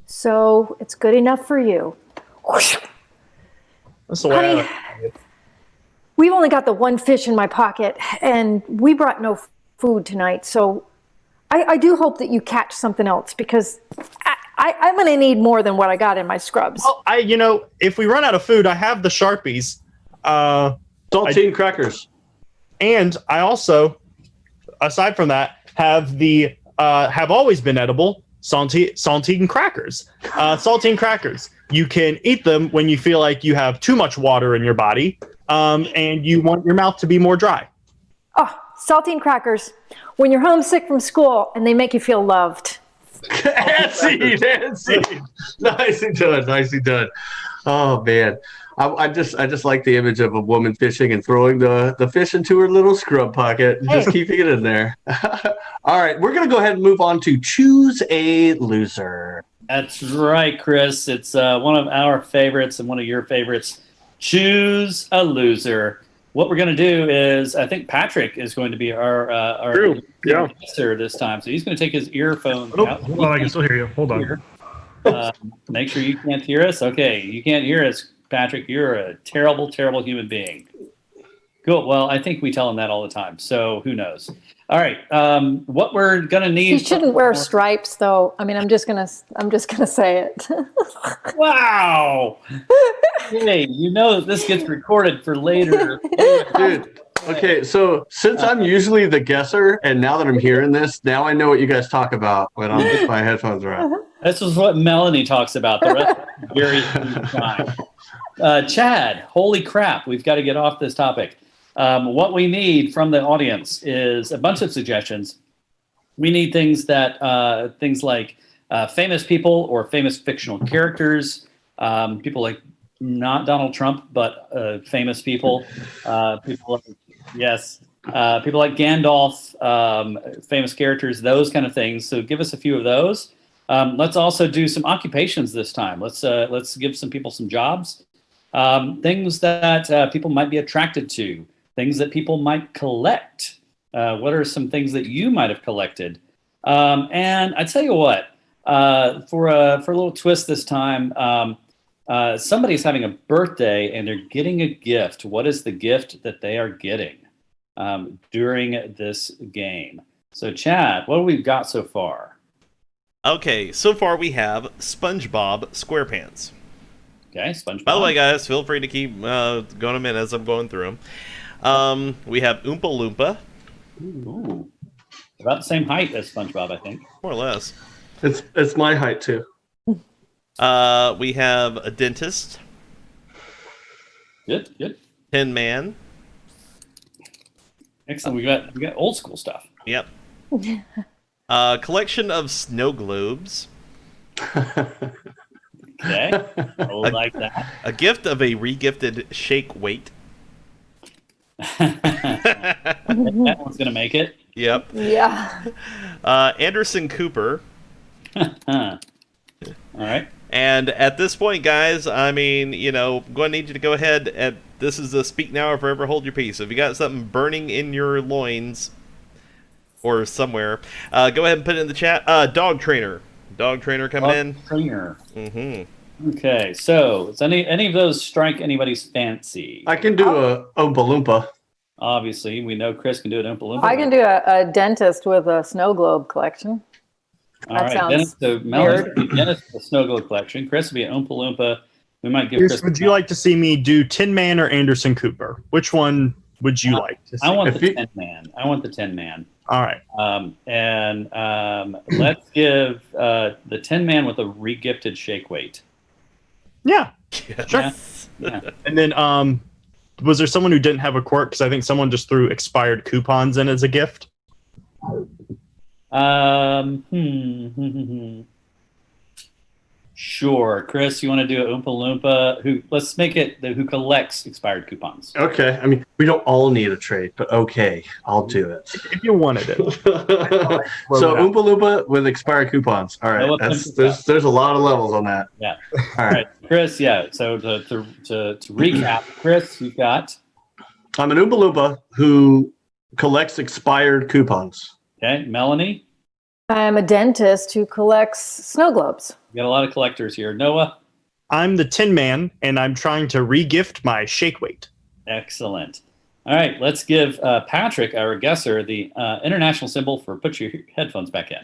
So it's good enough for you. That's the way Honey, we've only got the one fish in my pocket, and we brought no food tonight. So I do hope that you catch something else, because I'm going to need more than what I got in my scrubs. Well, if we run out of food, I have the Sharpies. Saltine crackers. And I also, aside from that, have always been edible saltine crackers. Saltine crackers. You can eat them when you feel like you have too much water in your body, and you want your mouth to be more dry. Oh, saltine crackers. When you're homesick from school and they make you feel loved. Nancy. Nicely done. Oh man, I just like the image of a woman fishing and throwing the fish into her little scrub pocket and just keeping it in there. All right, we're gonna go ahead and move on to choose a loser. That's right, Kris. It's one of our favorites and one of your favorites. Choose a loser. What we're going to do is, I think Patrick is going to be our guesser this time. So he's going to take his earphones out. Hold on, I can still hear you. Hold on. Make sure you can't hear us. Okay, you can't hear us, Patrick. You're a terrible, terrible human being. Cool. Well, I think we tell him that all the time. So who knows? All right. What we're going to need. He shouldn't wear stripes, though. I mean, I'm just gonna say it. Wow. Hey, this gets recorded for later. Dude, okay, so since I'm usually the guesser, and now that I'm hearing this, now I know what you guys talk about when my headphones are on. This is what Melanie talks about. The rest is very fine. Chad, holy crap, we've got to get off this topic. What we need from the audience is a bunch of suggestions. We need things like famous people or famous fictional characters, people like not Donald Trump, but famous people. People like Gandalf, famous characters, those kind of things. So give us a few of those. Let's also do some occupations this time. Let's give some people some jobs, things that people might be attracted to, things that people might collect. What are some things that you might have collected? And I tell you what, for a little twist this time. Somebody's having a birthday and they're getting a gift. What is the gift that they are getting during this game? So, Chad, what have we got so far? Okay, so far we have SpongeBob SquarePants. Okay, SpongeBob. By the way, guys, feel free to keep going them in as I'm going through them. We have Oompa Loompa. Ooh. About the same height as SpongeBob, I think. More or less. It's my height, too. We have a dentist. Good. Tin Man. Excellent. We got old school stuff. Yep. Collection of snow globes. Okay. I like that. A gift of a regifted shake weight. That one's gonna make it. Yep. Yeah. Anderson Cooper. All right. And at this point, guys, I mean, I'm going to need you to go ahead. This is the speak now or forever hold your peace. So if you got something burning in your loins or somewhere, go ahead and put it in the chat. Dog trainer. Dog trainer coming in. Trainer. Mm-hmm. Okay, so does any of those strike anybody's fancy? I can do a Oompa Loompa. Obviously, we know Kris can do an Oompa Loompa. I can do a dentist with a snow globe collection. All right, Dennis, so Melanie would be Dennis with the snow globe collection. Kris would be an Oompa Loompa. We might give Kris. Would you like to see me do Tin Man or Anderson Cooper? Which one would you like to see? I want the Tin Man. I want the Tin Man. All right. Let's give the Tin Man with a regifted shake weight. Yeah. Sure. Yeah. And then was there someone who didn't have a quirk? Because I think someone just threw expired coupons in as a gift. Sure. Kris, you want to do a Oompa Loompa? Let's make it who collects expired coupons. Okay. I mean, we don't all need a trait, but okay, I'll do it. If you wanted it. So Oompa Loompa with expired coupons. All right. There's a lot of levels on that. Yeah. All right. Kris, yeah. So to recap, Kris, you've got. I'm an Oompa Loompa who collects expired coupons. Okay. Melanie? I'm a dentist who collects snow globes. We got a lot of collectors here. Noah? I'm the Tin Man, and I'm trying to re-gift my shake weight. Excellent. All right, let's give Patrick, our guesser, the international symbol for put your headphones back in.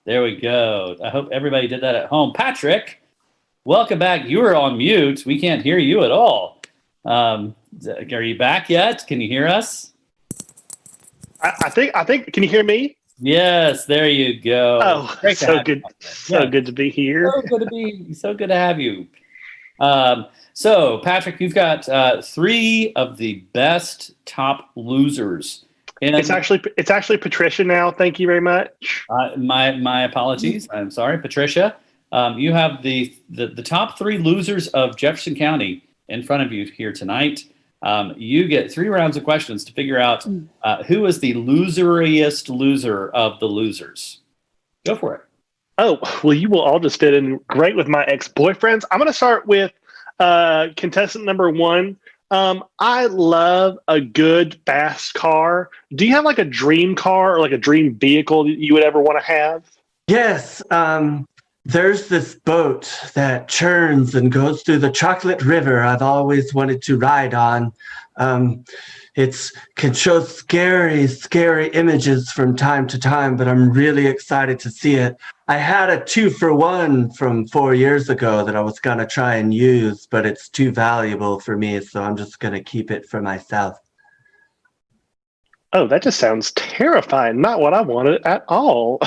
There we go. I hope everybody did that at home. Patrick, welcome back. You were on mute. We can't hear you at all. Are you back yet? Can you hear us? I think. Can you hear me? Yes, there you go. Oh, Great so good. Good to be here. So good to have you. So Patrick, you've got 3 of the best top losers. And it's actually Patricia now. Thank you very much. My apologies. I'm sorry, Patricia. You have the top 3 losers of Jefferson County in front of you here tonight. You get 3 rounds of questions to figure out who is the loseriest loser of the losers. Go for it. Oh, well, you will all just fit in great with my ex-boyfriends. I'm going to start with contestant number 1. I love a good, fast car. Do you have like a dream car or like a dream vehicle that you would ever want to have? Yes. There's this boat that churns and goes through the chocolate river I've always wanted to ride on. It can show scary, scary images from time to time, but I'm really excited to see it. I had a 2-for-1 from 4 years ago that I was going to try and use, but it's too valuable for me, so I'm just going to keep it for myself. Oh, that just sounds terrifying. Not what I wanted at all.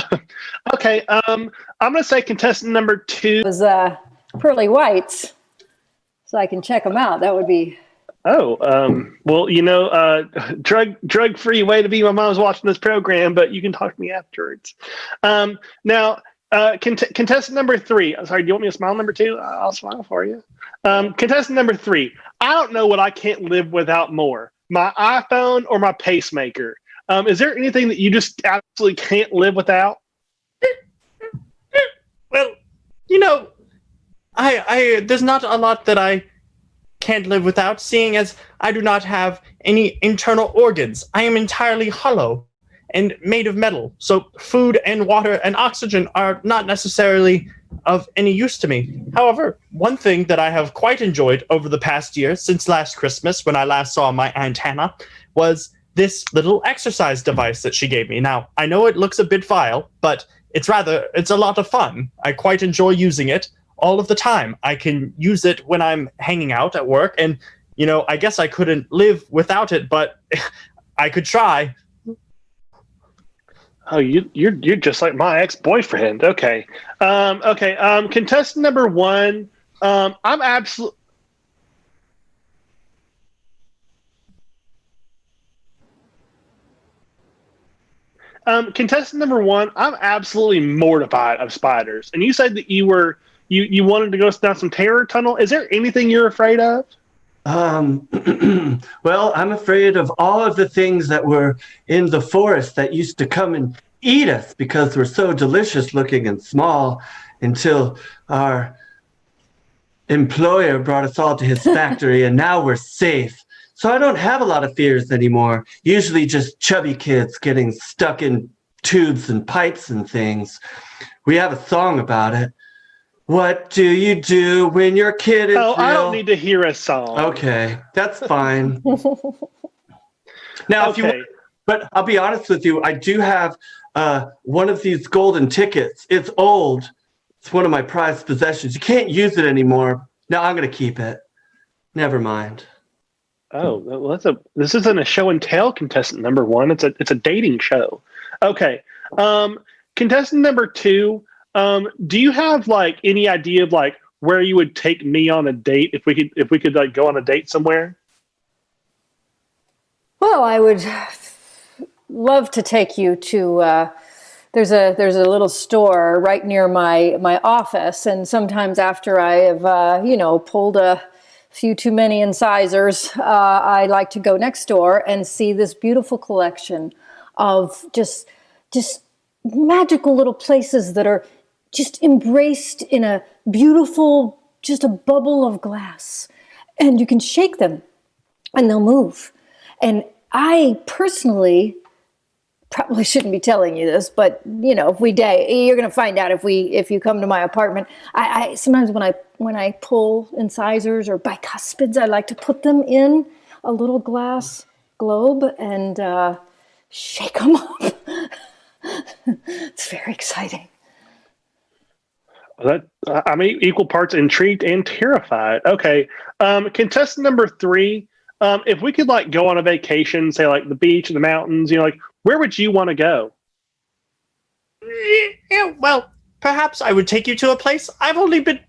Okay, I'm going to say contestant number 2. It was pearly whites, so I can check them out. That would be. Oh, well, drug-free way to be. My mom's watching this program, but you can talk to me afterwards. Now, contestant number 3. I'm sorry, do you want me to smile number 2? I'll smile for you. Contestant number 3. I don't know what I can't live without more. My iPhone or my pacemaker. Is there anything that you just absolutely can't live without? Well, I there's not a lot that I can't live without, seeing as I do not have any internal organs. I am entirely hollow and made of metal, so food and water and oxygen are not necessarily of any use to me. However, one thing that I have quite enjoyed over the past year, since last Christmas when I last saw my Aunt Hannah, was this little exercise device that she gave me. Now, I know it looks a bit vile, but it's a lot of fun. I quite enjoy using it all of the time. I can use it when I'm hanging out at work, and, I guess I couldn't live without it, but I could try. Oh, you're just like my ex-boyfriend. Okay. Contestant number 1. I'm absolutely. Contestant number 1. I'm absolutely mortified of spiders. And you said that you wanted to go down some terror tunnel. Is there anything you're afraid of? Well, I'm afraid of all of the things that were in the forest that used to come and eat us because we're so delicious looking and small, until our employer brought us all to his factory and now we're safe. So I don't have a lot of fears anymore. Usually just chubby kids getting stuck in tubes and pipes and things. We have a song about it. What do you do when your kid is real? I don't need to hear a song. Okay, that's fine. Now, if you want, but I'll be honest with you, I do have one of these golden tickets. It's old. It's one of my prized possessions. You can't use it anymore. No, I'm going to keep it. Never mind. Oh, well, this isn't a show and tell, contestant number 1. It's a dating show. Okay. Contestant number 2. Do you have like any idea of like where you would take me on a date if we could like go on a date somewhere? Well, I would love to take you to there's a little store right near my office, and sometimes after I have pulled a few too many incisors, I like to go next door and see this beautiful collection of just magical little places that are just embraced in a beautiful, just a bubble of glass, and you can shake them and they'll move. And I personally probably shouldn't be telling you this, but if we date, you're going to find out if you come to my apartment. I sometimes when I pull incisors or bicuspids, I like to put them in a little glass globe and shake them up. It's very exciting. I'm equal parts intrigued and terrified. Okay, contestant number 3. If we could go on a vacation, say the beach and the mountains, where would you want to go? Yeah, well, perhaps I would take you to a place I've only been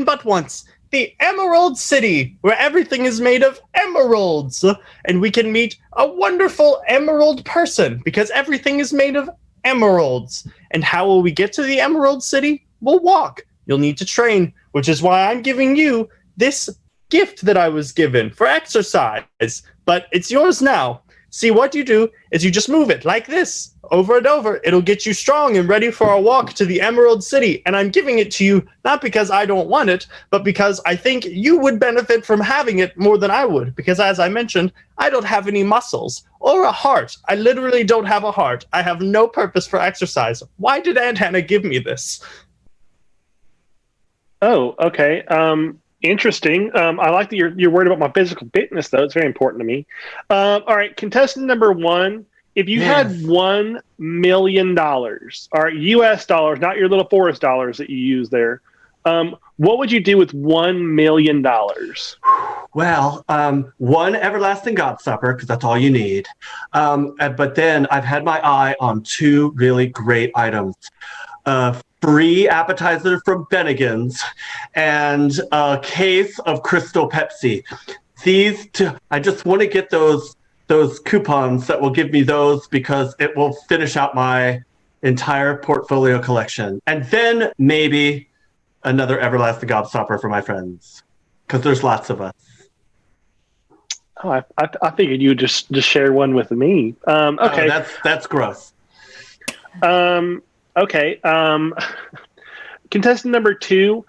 but once. The Emerald City, where everything is made of emeralds. And we can meet a wonderful emerald person because everything is made of emeralds. And how will we get to the Emerald City? We'll walk. You'll need to train, which is why I'm giving you this gift that I was given for exercise. But it's yours now. See, what you do is you just move it like this over and over. It'll get you strong and ready for a walk to the Emerald City. And I'm giving it to you not because I don't want it, but because I think you would benefit from having it more than I would. Because as I mentioned, I don't have any muscles or a heart. I literally don't have a heart. I have no purpose for exercise. Why did Aunt Hannah give me this? Oh, okay. Interesting. I like that you're worried about my physical fitness, though. It's very important to me. All right, contestant number 1. If you had $1 million, all right, U.S. dollars, not your little forest dollars that you use there, what would you do with $1 million? Well, one everlasting God supper, because that's all you need. But then I've had my eye on 2 really great items. Free appetizer from Bennigan's and a case of Crystal Pepsi. These two, I just want to get those coupons that will give me those because it will finish out my entire portfolio collection. And then maybe another everlasting gobstopper for my friends because there's lots of us. Oh, I figured you would just share one with me. Okay, that's gross. Okay. Contestant number 2.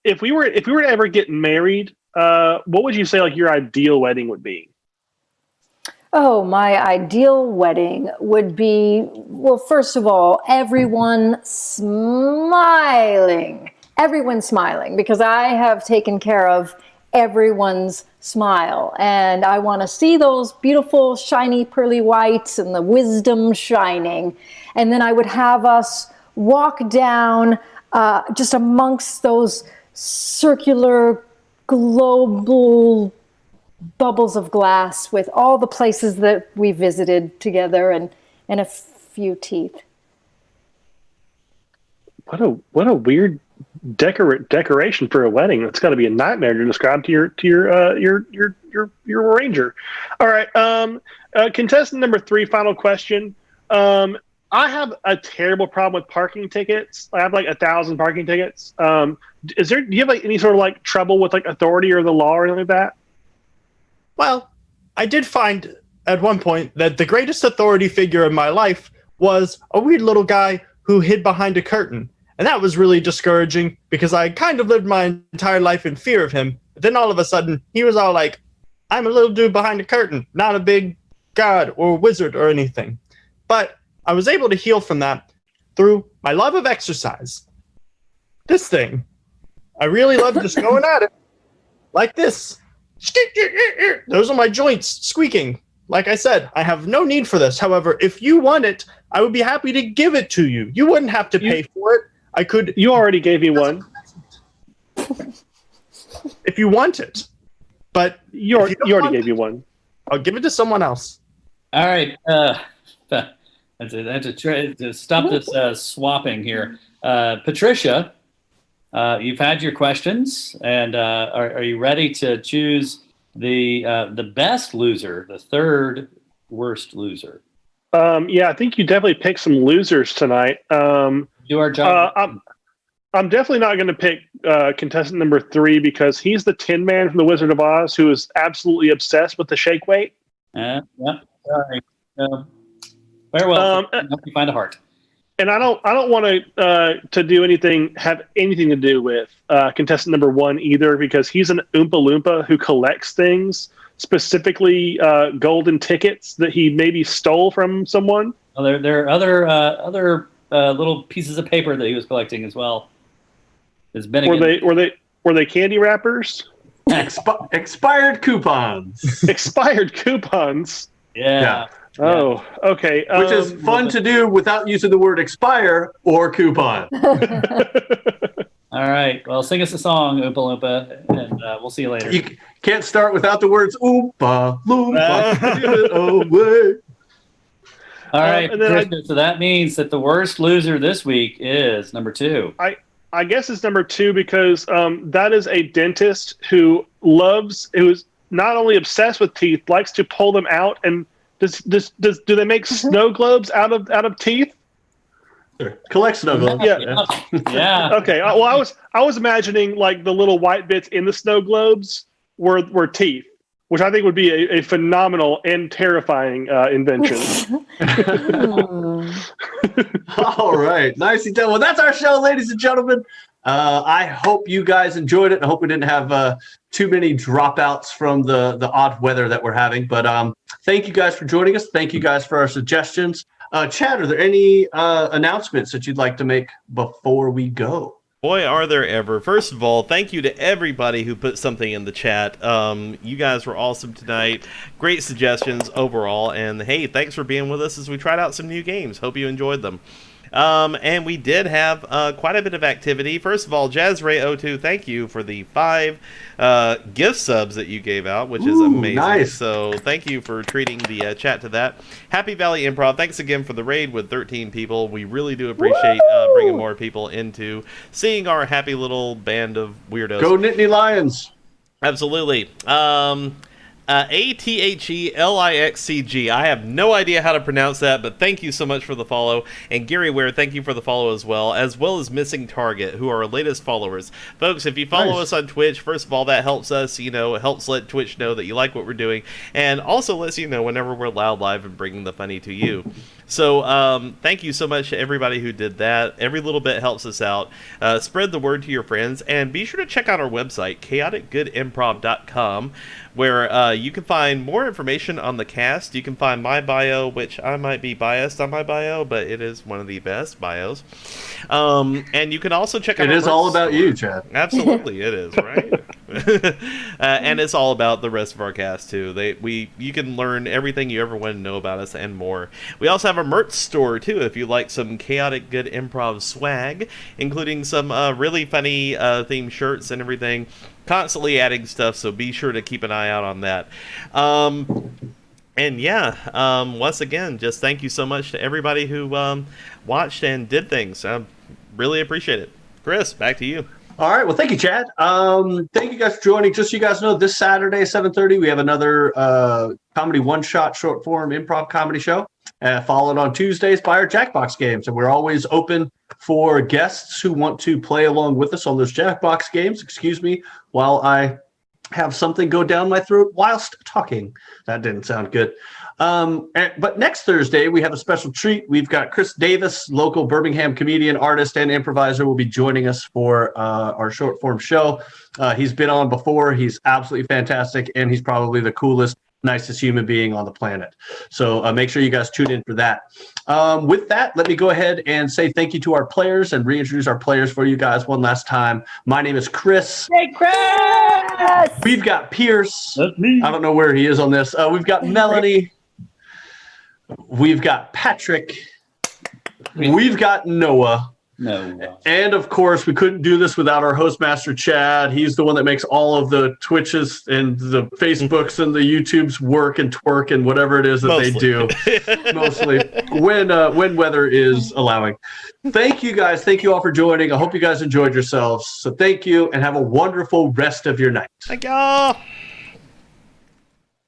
If we were to ever get married, what would you say your ideal wedding would be? Oh, my ideal wedding would be, well, first of all, everyone smiling. Everyone smiling, because I have taken care of everyone's smile. And I want to see those beautiful, shiny, pearly whites and the wisdom shining. And then I would have us walk down just amongst those circular global bubbles of glass with all the places that we visited together and a few teeth. What a weird decoration for a wedding. It's got to be a nightmare to describe to your arranger. All right, contestant number 3, final question. I have a terrible problem with parking tickets. I have 1,000 parking tickets. Do you have any sort of trouble with authority or the law or anything like that? Well, I did find at one point that the greatest authority figure in my life was a weird little guy who hid behind a curtain. And that was really discouraging because I kind of lived my entire life in fear of him. But then all of a sudden, he was all like, I'm a little dude behind a curtain, not a big god or wizard or anything. But I was able to heal from that through my love of exercise. This thing. I really love just going at it like this. Those are my joints squeaking. Like I said, I have no need for this. However, if you want it, I would be happy to give it to you. You wouldn't have to pay for it. I could. You already gave me one. If you want it. But you already gave me one. I'll give it to someone else. All right. I have to try to stop this swapping here. Patricia, you've had your questions, and are you ready to choose the best loser, the third worst loser? Yeah, I think you definitely picked some losers tonight. Do our job. I'm definitely not going to pick contestant number 3 because he's the Tin Man from The Wizard of Oz who is absolutely obsessed with the shake weight. Yeah. Sorry. Farewell. Help you find a heart. And I don't want to do have anything to do with contestant number 1 either, because he's an Oompa Loompa who collects things, specifically golden tickets that he maybe stole from someone. Well, there are other little pieces of paper that he was collecting as well. Were they candy wrappers? Expired coupons. Expired coupons. Yeah. Oh, okay. Which is fun to do without using the word expire or coupon. All right. Well, sing us a song, Oompa Loompa, and we'll see you later. You can't start without the words Oompa Loompa. Give it away. All right. And then so that means that the worst loser this week is number 2. I guess it's number 2 because that is a dentist who is not only obsessed with teeth, likes to pull them out. And do they make snow globes out of teeth? Sure. Collect snow globes. Yeah. Okay. Well, I was imagining like the little white bits in the snow globes were teeth, which I think would be a phenomenal and terrifying invention. All right. Nicely done. Well, that's our show, ladies and gentlemen. I hope you guys enjoyed it. I hope we didn't have too many dropouts from the odd weather that we're having. But thank you guys for joining us. Thank you guys for our suggestions. Chad, are there any announcements that you'd like to make before we go? Boy, are there ever. First of all, thank you to everybody who put something in the chat. You guys were awesome tonight. Great suggestions overall. And hey, thanks for being with us as we tried out some new games. Hope you enjoyed them. And we did have quite a bit of activity. First of all, JazzRay02, thank you for the 5 gift subs that you gave out, which is amazing. Nice. So thank you for treating the chat to that. Happy Valley Improv, thanks again for the raid with 13 people. We really do appreciate bringing more people into seeing our happy little band of weirdos. Go Nittany Lions. Absolutely. ATHELIXCG. I have no idea how to pronounce that, but thank you so much for the follow. And Gary Ware, thank you for the follow as well as Missing Target, who are our latest followers. Folks, if you follow us on Twitch, first of all, that helps us, it helps let Twitch know that you like what we're doing, and also lets you know whenever we're loud live and bringing the funny to you. So thank you so much to everybody who did that. Every little bit helps us out. Spread the word to your friends, and be sure to check out our website, chaoticgoodimprov.com, where you can find more information on the cast. You can find my bio, which I might be biased on my bio, but it is one of the best bios. And you can also check out. It is all about you, Chad. Absolutely, it is, right? And it's all about the rest of our cast too. You can learn everything you ever want to know about us and more. We also have a merch store too, if you like some Chaotic Good Improv swag, including some really funny themed shirts and everything. Constantly adding stuff, so be sure to keep an eye out on that. And yeah, once again, just thank you so much to everybody who watched and did things. I really appreciate it. Kris, back to you. All right. Well, thank you, Chad. Thank you guys for joining. Just so you guys know, this Saturday, 7:30, we have another comedy one-shot short-form improv comedy show, followed on Tuesdays by our Jackbox games. And we're always open for guests who want to play along with us on those Jackbox games. Excuse me while I have something go down my throat whilst talking. That didn't sound good. But next Thursday, we have a special treat. We've got Chris Davis, local Birmingham comedian, artist, and improviser, will be joining us for our short form show. He's been on before. He's absolutely fantastic, and he's probably the coolest, nicest human being on the planet. So make sure you guys tune in for that. With that, let me go ahead and say thank you to our players and reintroduce our players for you guys one last time. My name is Kris. Hey, Kris! We've got Pierce. That's me. I don't know where he is on this. We've got Melanie. We've got Patrick. We've got Noah. No. And of course, we couldn't do this without our host master, Chad. He's the one that makes all of the Twitches and the Facebooks and the YouTubes work and twerk and whatever it is that they do. Mostly when weather is allowing. Thank you guys. Thank you all for joining. I hope you guys enjoyed yourselves. So thank you and have a wonderful rest of your night. Thank y'all.